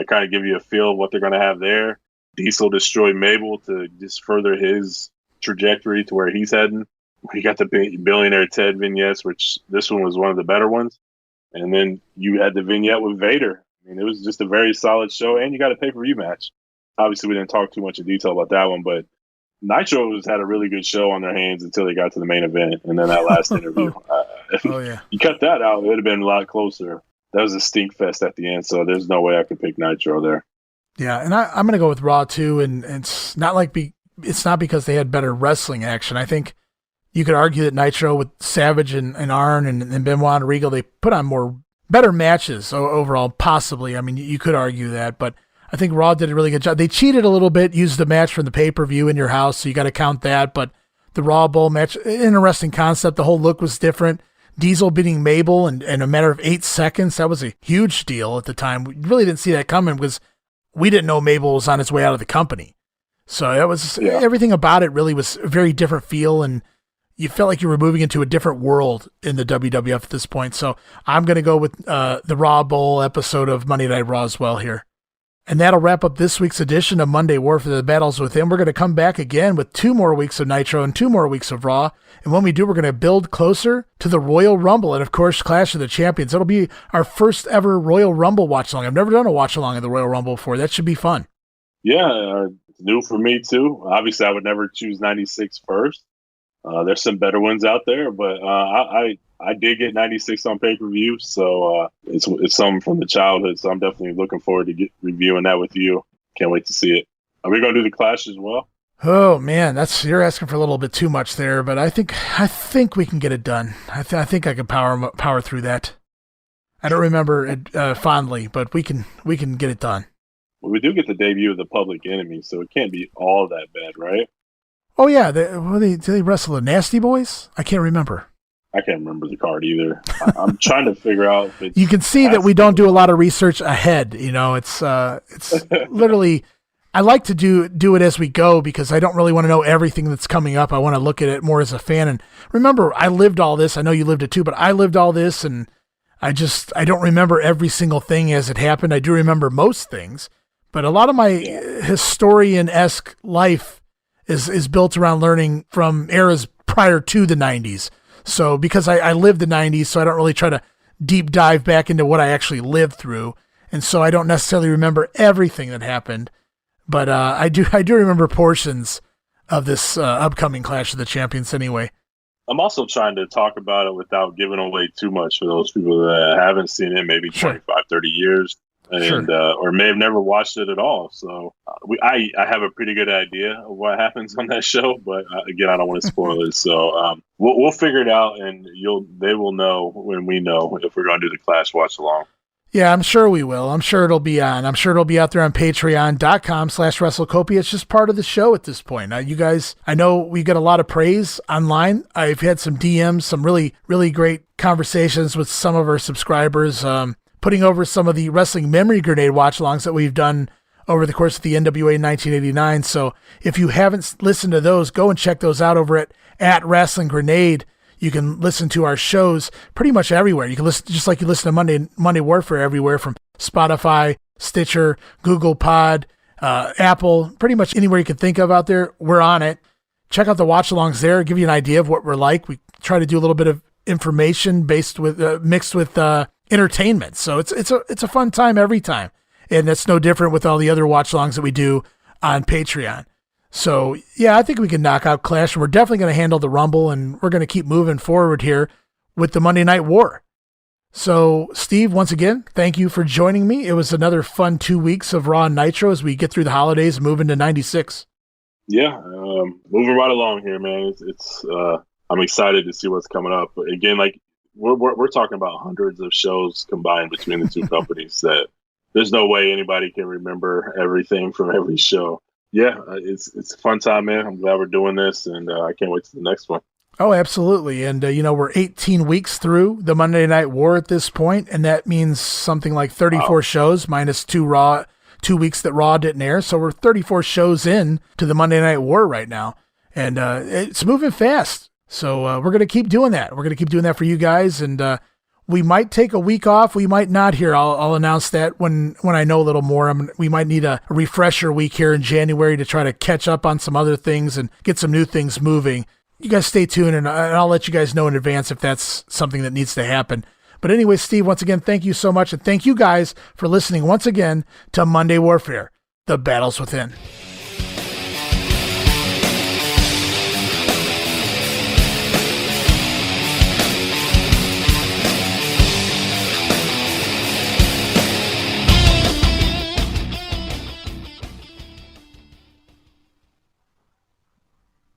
kind of give you a feel of what they're going to have there. Diesel destroyed Mabel to just further his trajectory to where he's heading. We got the Billionaire Ted vignettes, which this one was one of the better ones. And then you had the vignette with VADER. I mean, it was just a very solid show, and you got a pay-per-view match. Obviously, we didn't talk too much in detail about that one, but Nitro's had a really good show on their hands until they got to the main event, and then that last interview. You cut that out, it would have been a lot closer. That was a stink fest at the end, so there's no way I could pick Nitro there. Yeah, and I'm going to go with Raw too, and it's not it's not because they had better wrestling action. I think you could argue that Nitro with Savage and Arn and Benoit and Regal, they put on better matches overall, possibly. I mean, you could argue that, but I think Raw did a really good job. They cheated a little bit, used the match from the pay-per-view in your house, so you got to count that. But the Raw Bowl match, interesting concept. The whole look was different. Diesel beating Mabel in a matter of 8 seconds, that was a huge deal at the time. We really didn't see that coming because we didn't know Mabel was on its way out of the company. So that was everything about it really was a very different feel, and you felt like you were moving into a different world in the WWF at this point. So I'm going to go with the Raw Bowl episode of Monday Night Raw as well here. And that'll wrap up this week's edition of Monday War for the Battles Within. We're going to come back again with 2 more weeks of Nitro and 2 more weeks of Raw. And when we do, we're going to build closer to the Royal Rumble and, of course, Clash of the Champions. It'll be our first ever Royal Rumble watch-along. I've never done a watch-along of the Royal Rumble before. That should be fun. Yeah, it's new for me, too. Obviously, I would never choose 96 first. There's some better ones out there, but I did get 96 on pay-per-view, so it's something from the childhood, so I'm definitely looking forward to reviewing that with you. Can't wait to see it. Are we going to do the Clash as well? Oh, man, you're asking for a little bit too much there, but I think we can get it done. I think I can power through that. I don't remember it fondly, but we can get it done. Well, we do get the debut of the Public Enemy, so it can't be all that bad, right? Oh, yeah. Did they wrestle the Nasty Boys? I can't remember. I can't remember the card either. I'm trying to figure out if it's... You can see that we don't do a lot of research ahead. You know, it's literally... I like to do it as we go because I don't really want to know everything that's coming up. I want to look at it more as a fan. And remember, I lived all this. I know you lived it too, but I lived all this, and I don't remember every single thing as it happened. I do remember most things, but a lot of my historian-esque life is built around learning from eras prior to the 90s. So because I lived the 90s, so I don't really try to deep dive back into what I actually lived through. And so I don't necessarily remember everything that happened. But I do remember portions of this upcoming Clash of the Champions anyway. I'm also trying to talk about it without giving away too much for those people that haven't seen it, maybe 25, 30 years, and or may have never watched it at all. So I have a pretty good idea of what happens on that show, but again, I don't want to spoil it. So we'll figure it out, and they will know when we know if we're going to do the Clash watch along. Yeah, I'm sure we will. I'm sure it'll be on. I'm sure it'll be out there on patreon.com/WrestleCopia. It's just part of the show at this point. You guys, I know we get a lot of praise online. I've had some DMs, some really, really great conversations with some of our subscribers, putting over some of the Wrestling Memory Grenade watch-alongs that we've done over the course of the NWA 1989. So if you haven't listened to those, go and check those out over at Wrestling Grenade. You can listen to our shows pretty much everywhere. You can listen just like you listen to Monday Warfare everywhere, from Spotify, Stitcher, Google Pod, Apple, pretty much anywhere you can think of out there. We're on it. Check out the watch-alongs there. Give you an idea of what we're like. We try to do a little bit of information mixed with entertainment. So it's a fun time every time, and that's no different with all the other watch-alongs that we do on Patreon. So, yeah, I think we can knock out Clash, and we're definitely going to handle the Rumble, and we're going to keep moving forward here with the Monday Night War. So, Steve, once again, thank you for joining me. It was another fun 2 weeks of Raw and Nitro as we get through the holidays and move into 96. Yeah, moving right along here, man. It's I'm excited to see what's coming up. But again, like we're talking about hundreds of shows combined between the two companies. That there's no way anybody can remember everything from every show. Yeah, it's a fun time, man. I'm glad we're doing this, and I can't wait to the next one. Oh, absolutely. And, we're 18 weeks through the Monday Night War at this point, and that means something like 34 shows minus 2 weeks that Raw didn't air. So we're 34 shows in to the Monday Night War right now, and it's moving fast. So we're going to keep doing that. We're going to keep doing that for you guys, and we might take a week off. We might not here. I'll announce that when I know a little more. We might need a refresher week here in January to try to catch up on some other things and get some new things moving. You guys stay tuned, and I'll let you guys know in advance if that's something that needs to happen. But anyway, Steve, once again, thank you so much, and thank you guys for listening once again to Monday Warfare, The Battles Within.